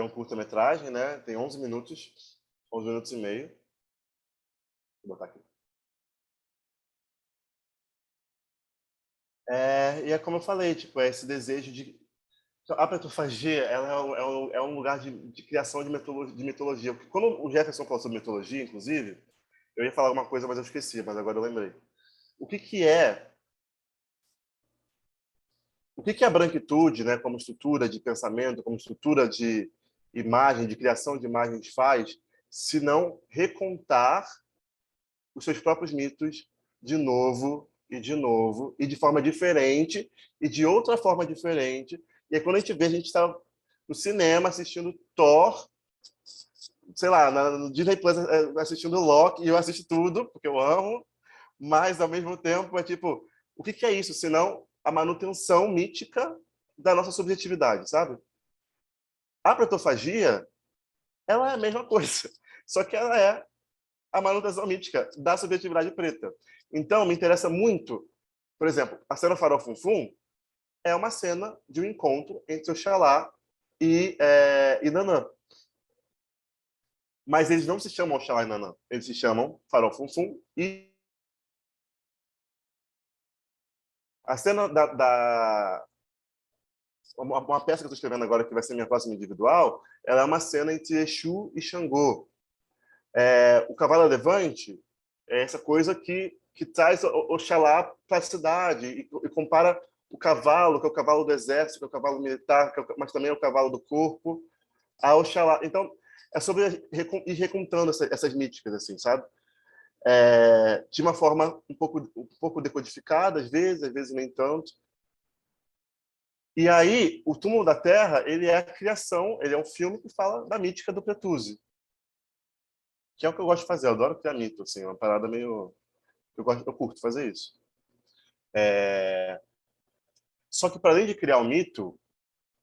um curta-metragem, né? Tem 11 minutos e meio. Vou botar aqui. E é como eu falei, tipo, é esse desejo de a Pretofagia, ela é um lugar de criação de mitologia. Porque quando o Jefferson falou sobre mitologia, inclusive, eu ia falar uma coisa, mas eu esqueci, mas agora eu lembrei. O que é a branquitude, né, como estrutura de pensamento, como estrutura de imagem, de criação de imagens faz, se não recontar os seus próprios mitos de novo e de novo, e de forma diferente, e de outra forma diferente. E aí, quando a gente está no cinema assistindo Thor, sei lá, no Disney Plus assistindo Loki, e eu assisto tudo, porque eu amo, mas, ao mesmo tempo, é tipo, o que é isso, senão a manutenção mítica da nossa subjetividade, sabe? A protofagia, ela é a mesma coisa, só que ela é a manutenção mítica da subjetividade preta. Então, me interessa muito, por exemplo, a cena Farol Fum Fum é uma cena de um encontro entre Oxalá e Nanã. Mas eles não se chamam Oxalá e Nanã, eles se chamam Farol Fum Fum e a cena uma peça que eu estou escrevendo agora, que vai ser minha próxima individual, ela é uma cena entre Exu e Xangô. O cavalo levante é essa coisa que traz Oxalá para a cidade e compara o cavalo, que é o cavalo do exército, que é o cavalo militar, mas também é o cavalo do corpo, a Oxalá. Então, é sobre ir recontando essas míticas, assim, sabe? De uma forma um pouco decodificada, às vezes nem tanto. E aí, o Túmulo da Terra, ele é a criação, ele é um filme que fala da mítica do Pretusi, que é o que eu gosto de fazer. Eu adoro criar mito, assim, uma parada meio... Eu curto fazer isso. Só que, para além de criar o mito,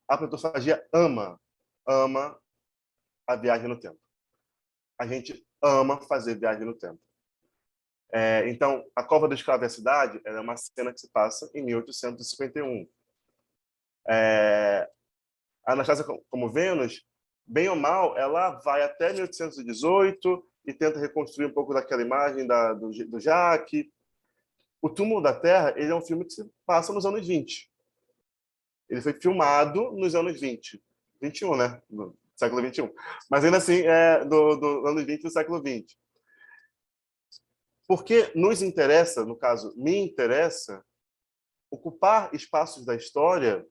a protofagia ama a viagem no tempo. A gente ama fazer viagem no tempo. Então, a Cova do Escravo e a Cidade é uma cena que se passa em 1851. A Anastasia como Vênus, bem ou mal, ela vai até 1818 e tenta reconstruir um pouco daquela imagem do Jacques. O Túmulo da Terra, ele é um filme que se passa nos anos 20. Ele foi filmado nos anos 20. 21, né? No século 21. Mas ainda assim, do anos 20 do século 20. Porque nos interessa, no caso, me interessa, ocupar espaços da história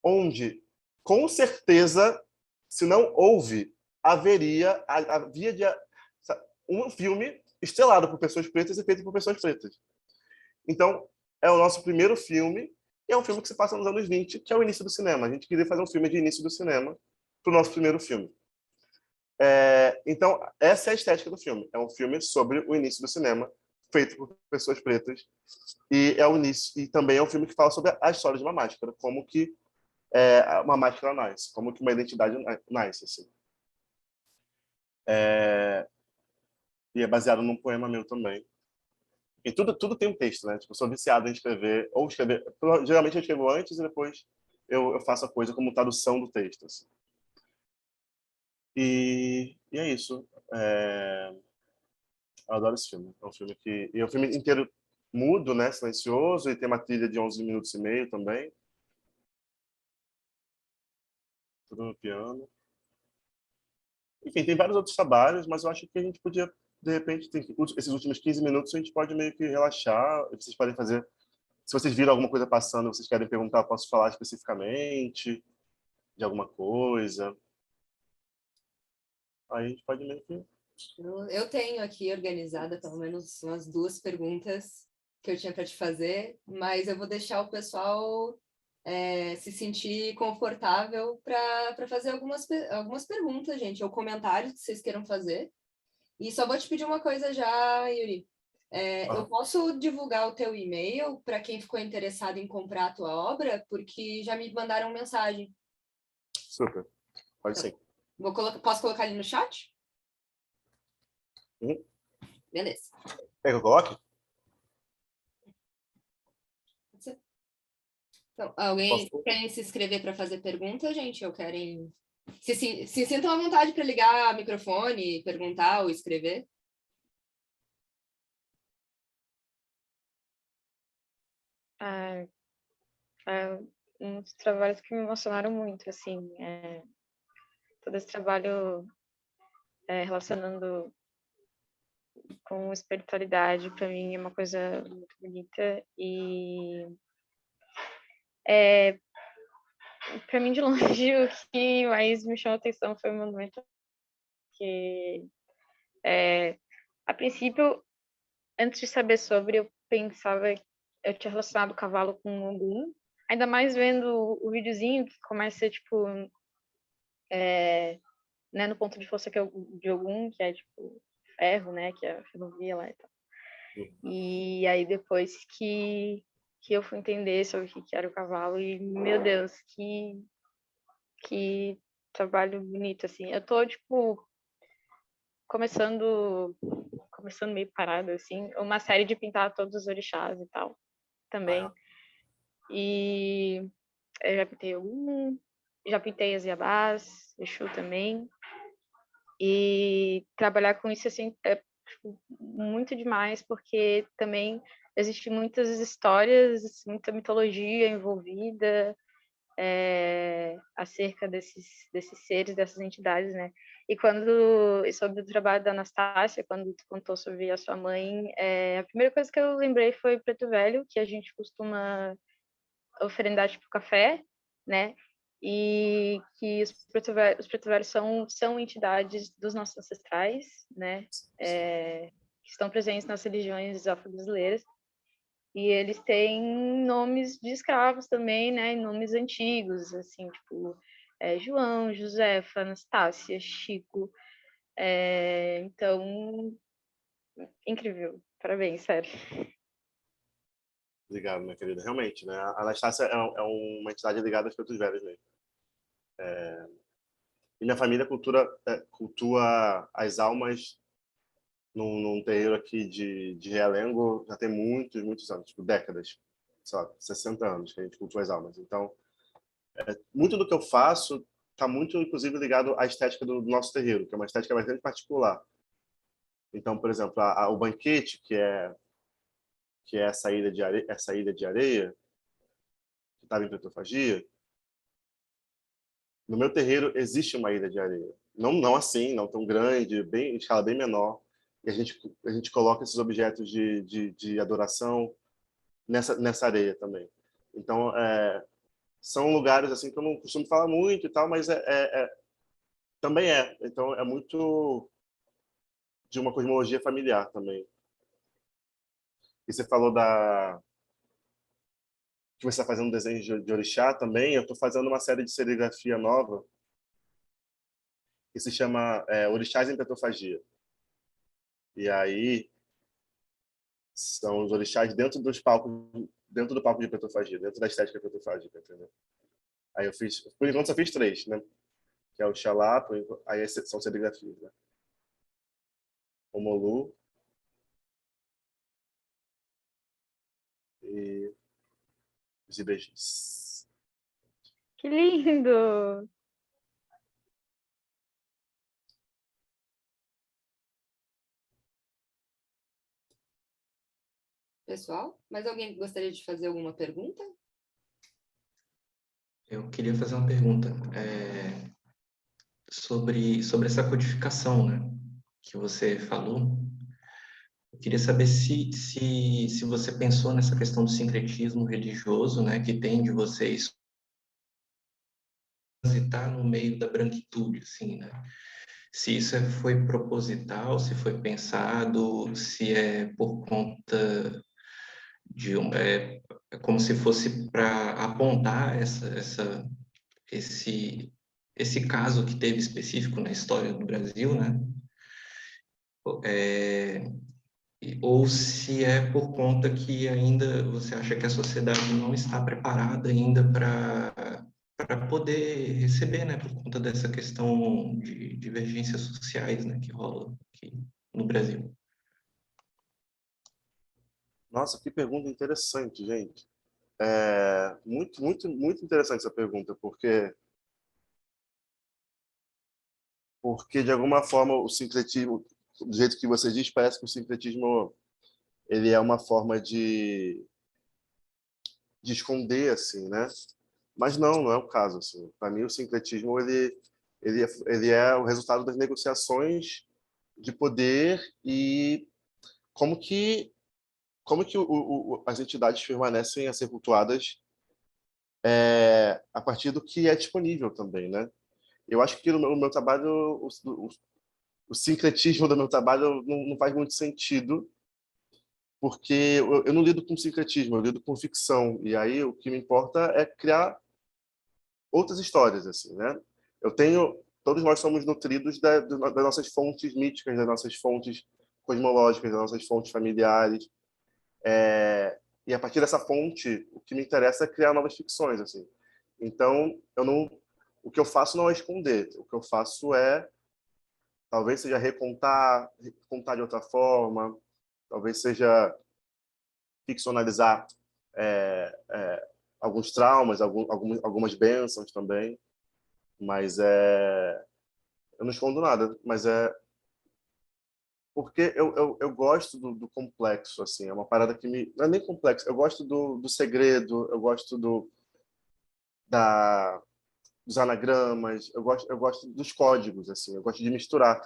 onde, com certeza, se não houve, havia um filme estrelado por pessoas pretas e feito por pessoas pretas. Então, é o nosso primeiro filme, e é um filme que se passa nos anos 20, que é o início do cinema. A gente queria fazer um filme de início do cinema para o nosso primeiro filme. Então, essa é a estética do filme. É um filme sobre o início do cinema, feito por pessoas pretas, e é o início. E também é um filme que fala sobre a história de uma máscara, como que uma máscara nasce, como que uma identidade nasce, assim. E é baseado num poema meu também. E tudo tem um texto, né? Tipo, eu sou viciado em escrever, ou escrever... Geralmente eu escrevo antes e depois eu faço a coisa como tradução do texto, assim. E é isso. Eu adoro esse filme. É um filme que... E é um filme inteiro mudo, né? Silencioso, e tem uma trilha de 11 minutos e meio também. Tudo no piano. Enfim, tem vários outros trabalhos, mas eu acho que a gente podia, de repente, esses últimos 15 minutos, a gente pode meio que relaxar. Vocês podem fazer... Se vocês viram alguma coisa passando, vocês querem perguntar, eu posso falar especificamente de alguma coisa. Aí a gente pode meio que... Eu tenho aqui organizada pelo menos umas 2 perguntas que eu tinha para te fazer, mas eu vou deixar o pessoal se sentir confortável para fazer algumas perguntas, gente, ou comentários que vocês queiram fazer. E só vou te pedir uma coisa já, Yuri. Eu posso divulgar o teu e-mail para quem ficou interessado em comprar a tua obra, porque já me mandaram mensagem. Super. Pode sim. Posso colocar ali no chat? Beleza. Quer que eu coloque? Então, alguém quer se inscrever para fazer pergunta, gente? Ou querem... Se sintam à vontade para ligar o microfone, perguntar ou escrever. Um dos trabalhos que me emocionaram muito, assim, todo esse trabalho relacionando com espiritualidade, para mim é uma coisa muito bonita e para mim, de longe, o que mais me chamou a atenção foi o monumento que, a princípio, antes de saber sobre, eu pensava, eu tinha relacionado o cavalo com Ogum, ainda mais vendo o videozinho que começa, tipo, né, no ponto de força que é de Ogum, que é, tipo, ferro, né, que é a ferrovia lá e tal. E aí depois que eu fui entender sobre o que era o cavalo, e, meu Deus, que trabalho bonito, assim. Eu tô, tipo, começando meio parada, assim, uma série de pintar todos os orixás e tal, também. E eu já pintei algum, já pintei as Iabás, Exu também. E trabalhar com isso, assim, é tipo, muito demais, porque também existe muitas histórias, muita mitologia envolvida, acerca desses seres, dessas entidades, né? E sobre o trabalho da Anastácia, quando tu contou sobre a sua mãe, a primeira coisa que eu lembrei foi Preto Velho, que a gente costuma oferendar tipo café, né? E que os Preto Velhos são entidades dos nossos ancestrais, né? Que estão presentes nas religiões afro-brasileiras. E eles têm nomes de escravos também, né? Nomes antigos, assim, tipo João, Josefa, Anastácia, Chico. Então, incrível. Parabéns, sério. Obrigado, minha querida. Realmente, né? A Anastácia é uma entidade ligada aos pretos velhos mesmo. E minha família cultua as almas num terreiro aqui de Realengo já tem muitos anos, tipo décadas, sei lá, 60 anos que a gente cultua as almas. Então, muito do que eu faço está muito, inclusive, ligado à estética do nosso terreiro, que é uma estética bastante particular. Então, por exemplo, o banquete, que é essa ilha de areia, que estava em Petrofagia, no meu terreiro existe uma ilha de areia. Não assim, não tão grande, em escala bem menor. E a gente coloca esses objetos de adoração nessa areia também. Então, são lugares assim que eu não costumo falar muito e tal, mas também é. Então, é muito de uma cosmologia familiar também. E você falou que você está fazendo desenho de orixá também. Eu estou fazendo uma série de serigrafia nova que se chama Orixás em Petrofagia. E aí são os orixás dentro do palco de Petrofagia, dentro da estética petrofágica, entendeu? Aí eu fiz, por enquanto só fiz 3, né? Que é o Xalá, aí são serigrafias, né? O Molu e os Ibejis. Que lindo! Pessoal, mais alguém gostaria de fazer alguma pergunta? Eu queria fazer uma pergunta sobre essa codificação, né, que você falou. Eu queria saber se você pensou nessa questão do sincretismo religioso, né, que tem de vocês transitar no meio da branquitude, assim, né? Se isso foi proposital, se foi pensado, se é por conta de como se fosse para apontar esse caso que teve específico na história do Brasil, né? Ou se é por conta que ainda você acha que a sociedade não está preparada ainda para poder receber, né? Por conta dessa questão de divergências sociais, né? Que rola aqui no Brasil. Nossa, que pergunta interessante, gente. Muito interessante essa pergunta, porque de alguma forma o sincretismo, do jeito que você diz, parece que o sincretismo ele é uma forma de esconder, assim, né? Mas não é o caso, assim. Para mim, o sincretismo ele é o resultado das negociações de poder e como que as entidades permanecem a ser cultuadas a partir do que é disponível também, né? Eu acho que no meu trabalho o sincretismo do meu trabalho não faz muito sentido, porque eu não lido com secretismo, eu lido com ficção, e aí o que me importa é criar outras histórias, assim, né? Todos nós somos nutridos das nossas fontes míticas, das nossas fontes cosmológicas, das nossas fontes familiares, e a partir dessa fonte, o que me interessa é criar novas ficções, assim. Então, o que eu faço não é esconder, o que eu faço é, talvez seja recontar de outra forma, talvez seja ficcionalizar alguns traumas, algumas bênçãos também, mas eu não escondo nada, mas porque eu gosto do complexo, assim, é uma parada que não é nem complexo, eu gosto do segredo, eu gosto dos anagramas, eu gosto dos códigos, assim, eu gosto de misturar.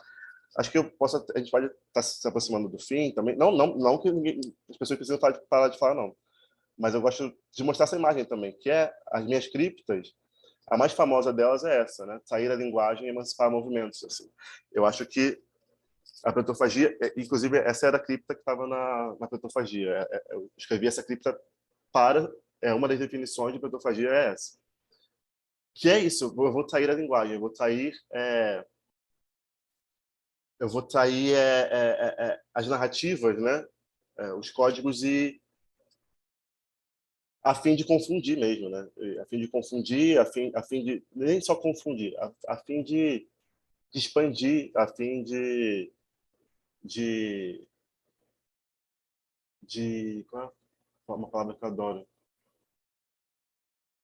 Acho que a gente pode estar se aproximando do fim também, não que as pessoas precisam parar de falar, não, mas eu gosto de mostrar essa imagem também, que é as minhas criptas. A mais famosa delas é essa, né? Sair da linguagem e emancipar movimentos, assim. Eu acho que a petofagia, inclusive essa era a cripta que estava na petofagia. Eu escrevi essa cripta uma das definições de petofagia é essa. Que é isso, eu vou sair da linguagem, eu vou trair as narrativas, né? Os códigos a fim de confundir mesmo, né? A fim de confundir, a fim de nem só confundir, a fim de expandir, a fim de qual é uma palavra que eu adoro,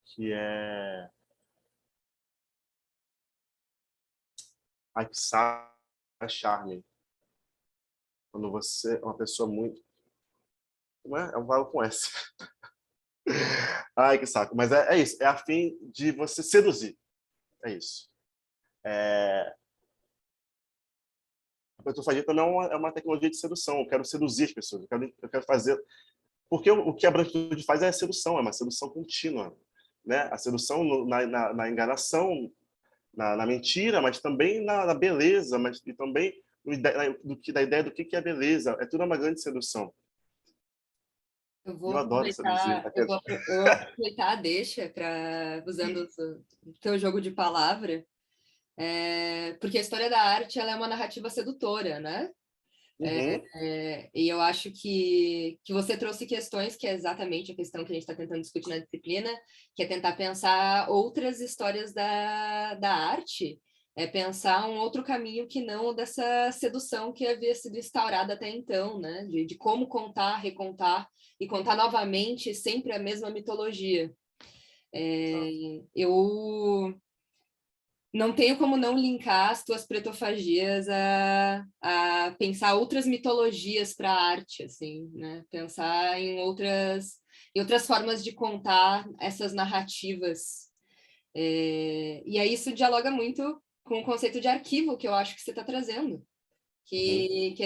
que é atiçar charme. Quando você é uma pessoa muito, não é um valor com S. Ai, que saco. Mas é isso. É a fim de você seduzir. É isso. A petofagia também é uma tecnologia de sedução. Eu quero seduzir as pessoas. Eu quero fazer... Porque o que a branquitude faz é a sedução. É uma sedução contínua. Né? A sedução na enganação, na mentira, mas também na beleza, mas e também da ideia do que é beleza. É tudo uma grande sedução. Eu adoro seduzir. Eu vou aproveitar a deixa usando o teu jogo de palavra, porque a história da arte ela é uma narrativa sedutora, né? Uhum. E eu acho que você trouxe questões que é exatamente a questão que a gente está tentando discutir na disciplina, que é tentar pensar outras histórias da arte, pensar um outro caminho que não dessa sedução que havia sido instaurada até então, né? De como contar, recontar e contar novamente sempre a mesma mitologia. Eu não tenho como não linkar as tuas pretofagias a pensar outras mitologias para a arte, assim, né? Pensar em outras formas de contar essas narrativas. E aí isso dialoga muito com o conceito de arquivo que eu acho que você está trazendo, que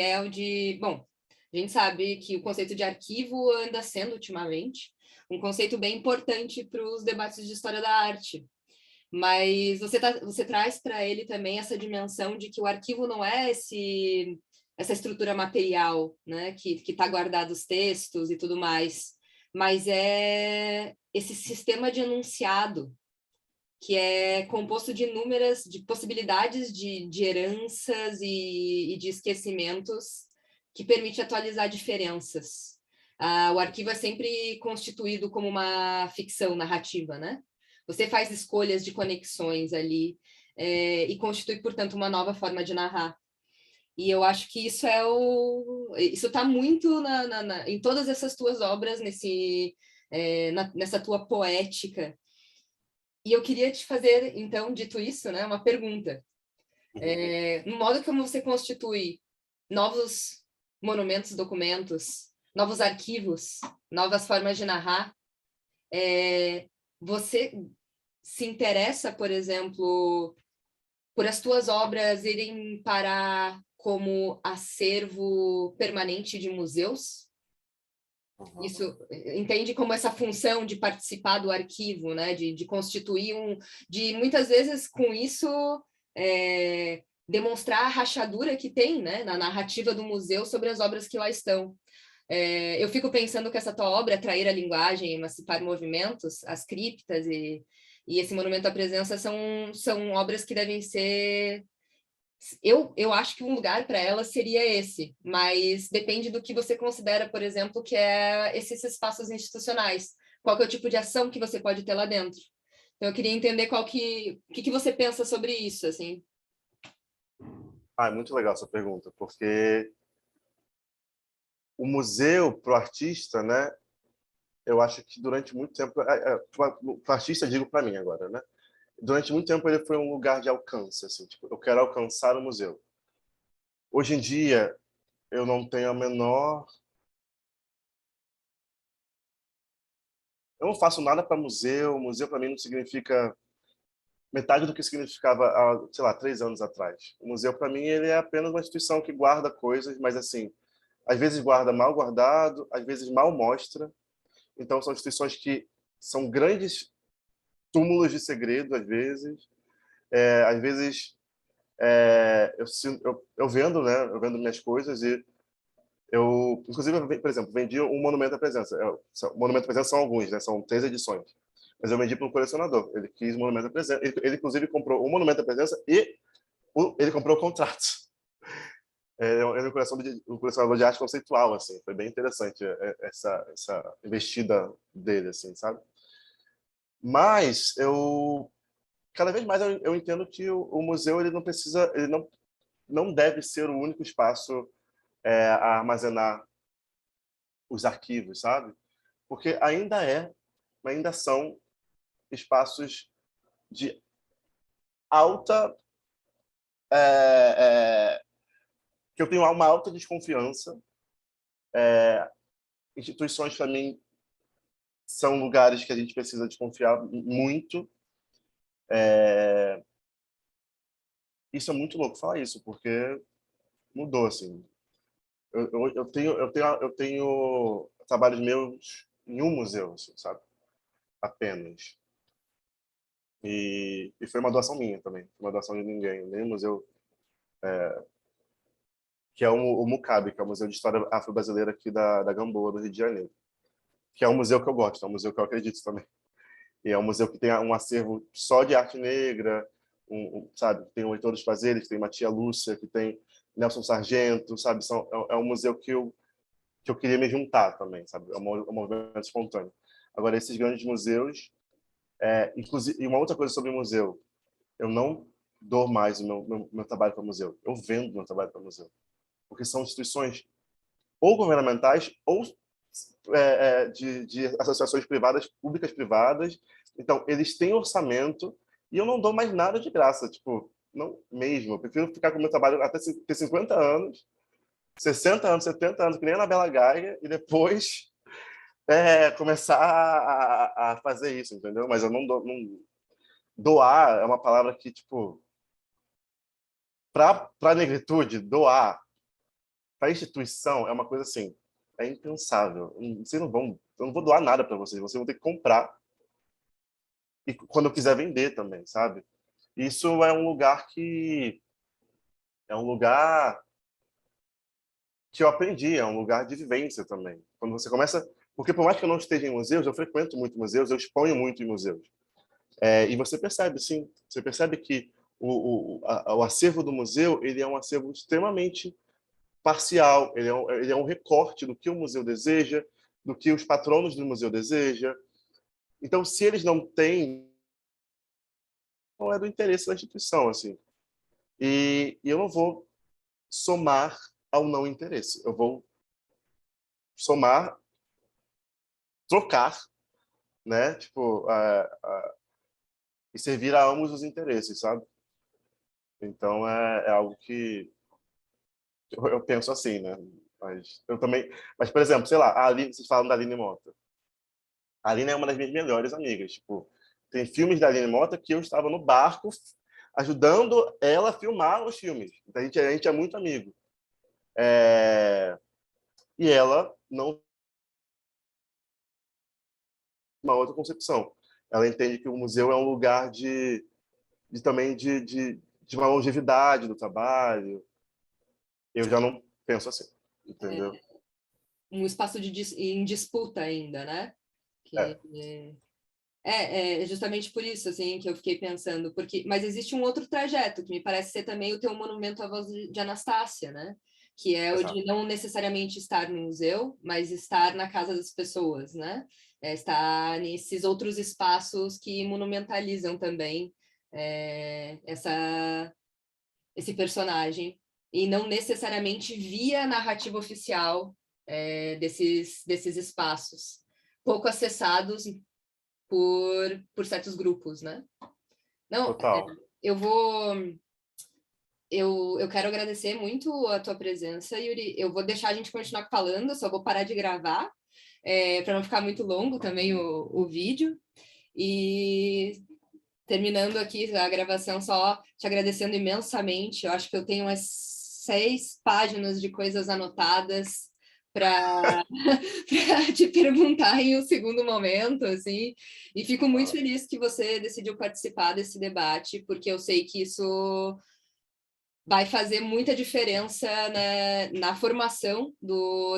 é o de... Bom, a gente sabe que o conceito de arquivo anda sendo, ultimamente, um conceito bem importante para os debates de história da arte. Mas você traz para ele também essa dimensão de que o arquivo não é essa estrutura material, né, que está guardado os textos e tudo mais, mas é esse sistema de enunciado, que é composto de inúmeras possibilidades de heranças e de esquecimentos que permite atualizar diferenças. O arquivo é sempre constituído como uma ficção narrativa, né? Você faz escolhas de conexões ali e constitui, portanto, uma nova forma de narrar. E eu acho que isso está muito em todas essas tuas obras, nessa tua poética. E eu queria te fazer, então, dito isso, né, uma pergunta. No modo como você constitui novos monumentos, documentos, novos arquivos, novas formas de narrar, você se interessa, por exemplo, por as tuas obras irem parar como acervo permanente de museus? Isso, entende como essa função de participar do arquivo, né? De constituir de muitas vezes com isso demonstrar a rachadura que tem, né, na narrativa do museu sobre as obras que lá estão. Eu fico pensando que essa tua obra, Trair a Linguagem, Emancipar Movimentos, as criptas e esse Monumento à Presença são obras que devem ser... Eu acho que um lugar para elas seria esse, mas depende do que você considera, por exemplo, que é esses espaços institucionais. Qual que é o tipo de ação que você pode ter lá dentro? Então, eu queria entender o que você pensa sobre isso, assim. É muito legal essa pergunta, porque o museu para o artista, né? Eu acho que durante muito tempo, para o artista, digo para mim agora, né? Durante muito tempo ele foi um lugar de alcance, assim, tipo, eu quero alcançar o museu. Hoje em dia, eu não tenho a menor... Eu não faço nada para museu. Museu para mim não significa metade do que significava há, sei lá, 3 anos atrás. O museu para mim ele é apenas uma instituição que guarda coisas, mas assim, às vezes guarda mal guardado, às vezes mal mostra. Então são instituições que são grandes túmulos de segredo às vezes. Às vezes eu vendo, né? Eu vendo minhas coisas e eu, inclusive, por exemplo, vendi um Monumento à Presença. O Monumento à Presença são alguns, né? São 3 edições. Mas eu vendi para um colecionador. Ele quis o Monumento à Presença. Ele inclusive, comprou o Monumento à Presença e ele comprou o contrato. Ele é um colecionador de arte conceitual, assim. Foi bem interessante essa investida dele, assim, sabe? Mas cada vez mais eu entendo que o museu ele não precisa, ele não deve ser o único espaço a armazenar os arquivos, sabe? Porque ainda são espaços de alta que eu tenho uma alta desconfiança. Instituições para mim são lugares que a gente precisa desconfiar muito. Isso é muito louco falar isso, porque mudou assim. Eu tenho trabalhos meus em um museu, assim, sabe? Apenas. E foi uma doação minha também, uma doação de ninguém, nem o museu, que é o MUCAB, que é o Museu de História Afro-Brasileira aqui da Gamboa, do Rio de Janeiro, que é um museu que eu gosto, é um museu que eu acredito também. E é um museu que tem um acervo só de arte negra, sabe? Tem o Heitor dos Prazeres, tem Matia Lúcia, que tem Nelson Sargento, sabe? É um museu que eu queria me juntar também, sabe? É um movimento espontâneo. Agora, esses grandes museus, inclusive, e uma outra coisa sobre o museu, eu não dou mais o meu trabalho para o museu, eu vendo meu trabalho para o museu, porque são instituições ou governamentais ou de associações privadas, públicas privadas. Então, eles têm orçamento e eu não dou mais nada de graça, tipo, não mesmo. Eu prefiro ficar com o meu trabalho até ter 50 anos, 60 anos, 70 anos, que nem a Anabela Gaia, e depois começar a fazer isso, entendeu? Mas eu não dou... Doar é uma palavra que, tipo, para a negritude, doar para a instituição é uma coisa assim, é impensável. Vocês eu não vou doar nada para vocês vão ter que comprar. E quando eu quiser vender também, sabe? Isso é um lugar que eu aprendi, é um lugar de vivência também. Quando você começa, porque por mais que eu não esteja em museus, eu frequento muito museus, eu exponho muito em museus. E você percebe, sim, você percebe que o acervo do museu ele é um acervo extremamente parcial, ele é um recorte do que o museu deseja, do que os patronos do museu desejam. Então, se eles não têm, não é do interesse da instituição, assim. E eu não vou somar ao não interesse. Eu vou somar, trocar, né? Tipo, e servir a ambos os interesses, sabe? Então, é algo que eu penso assim, né? Mas, por exemplo, sei lá, vocês falam da Aline Mota. A Aline é uma das minhas melhores amigas. Tipo, tem filmes da Aline Mota que eu estava no barco ajudando ela a filmar os filmes. Então, a gente é muito amigo. E ela não uma outra concepção. Ela entende que o museu é um lugar também de uma longevidade do trabalho. Eu já não penso assim, entendeu? um espaço em disputa ainda, né? É justamente por isso, assim, que eu fiquei pensando, mas existe um outro trajeto, que me parece ser também o teu monumento à voz de Anastácia, né? Que é o de não necessariamente estar no museu, mas estar na casa das pessoas, né? Estar nesses outros espaços que monumentalizam também esse personagem, e não necessariamente via narrativa oficial desses espaços, pouco acessados por certos grupos, né? Não, Total. Eu quero agradecer muito a tua presença, Yuri. Eu vou deixar a gente continuar falando, só vou parar de gravar, para não ficar muito longo também o vídeo. E terminando aqui a gravação, só te agradecendo imensamente. Eu acho que eu tenho umas 6 páginas de coisas anotadas para te perguntar em um segundo momento, assim, e fico muito feliz que você decidiu participar desse debate, porque eu sei que isso vai fazer muita diferença, né, na formação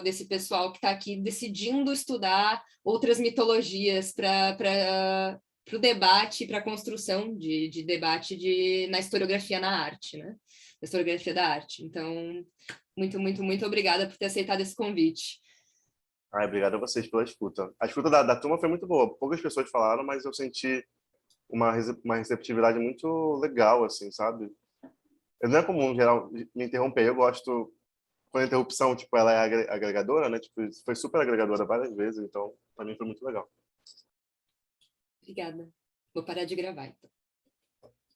desse pessoal que está aqui decidindo estudar outras mitologias para o debate, para a construção de debate na historiografia na arte, né? Na historiografia da arte. Então, muito, muito, muito obrigada por ter aceitado esse convite. Obrigado a vocês pela escuta. A escuta da turma foi muito boa. Poucas pessoas falaram, mas eu senti uma receptividade muito legal, assim, sabe? Não é comum, em geral, me interromper. Eu gosto, quando a interrupção, tipo, ela é agregadora, né? Tipo, foi super agregadora várias vezes, então, para mim foi muito legal. Obrigada. Vou parar de gravar, então.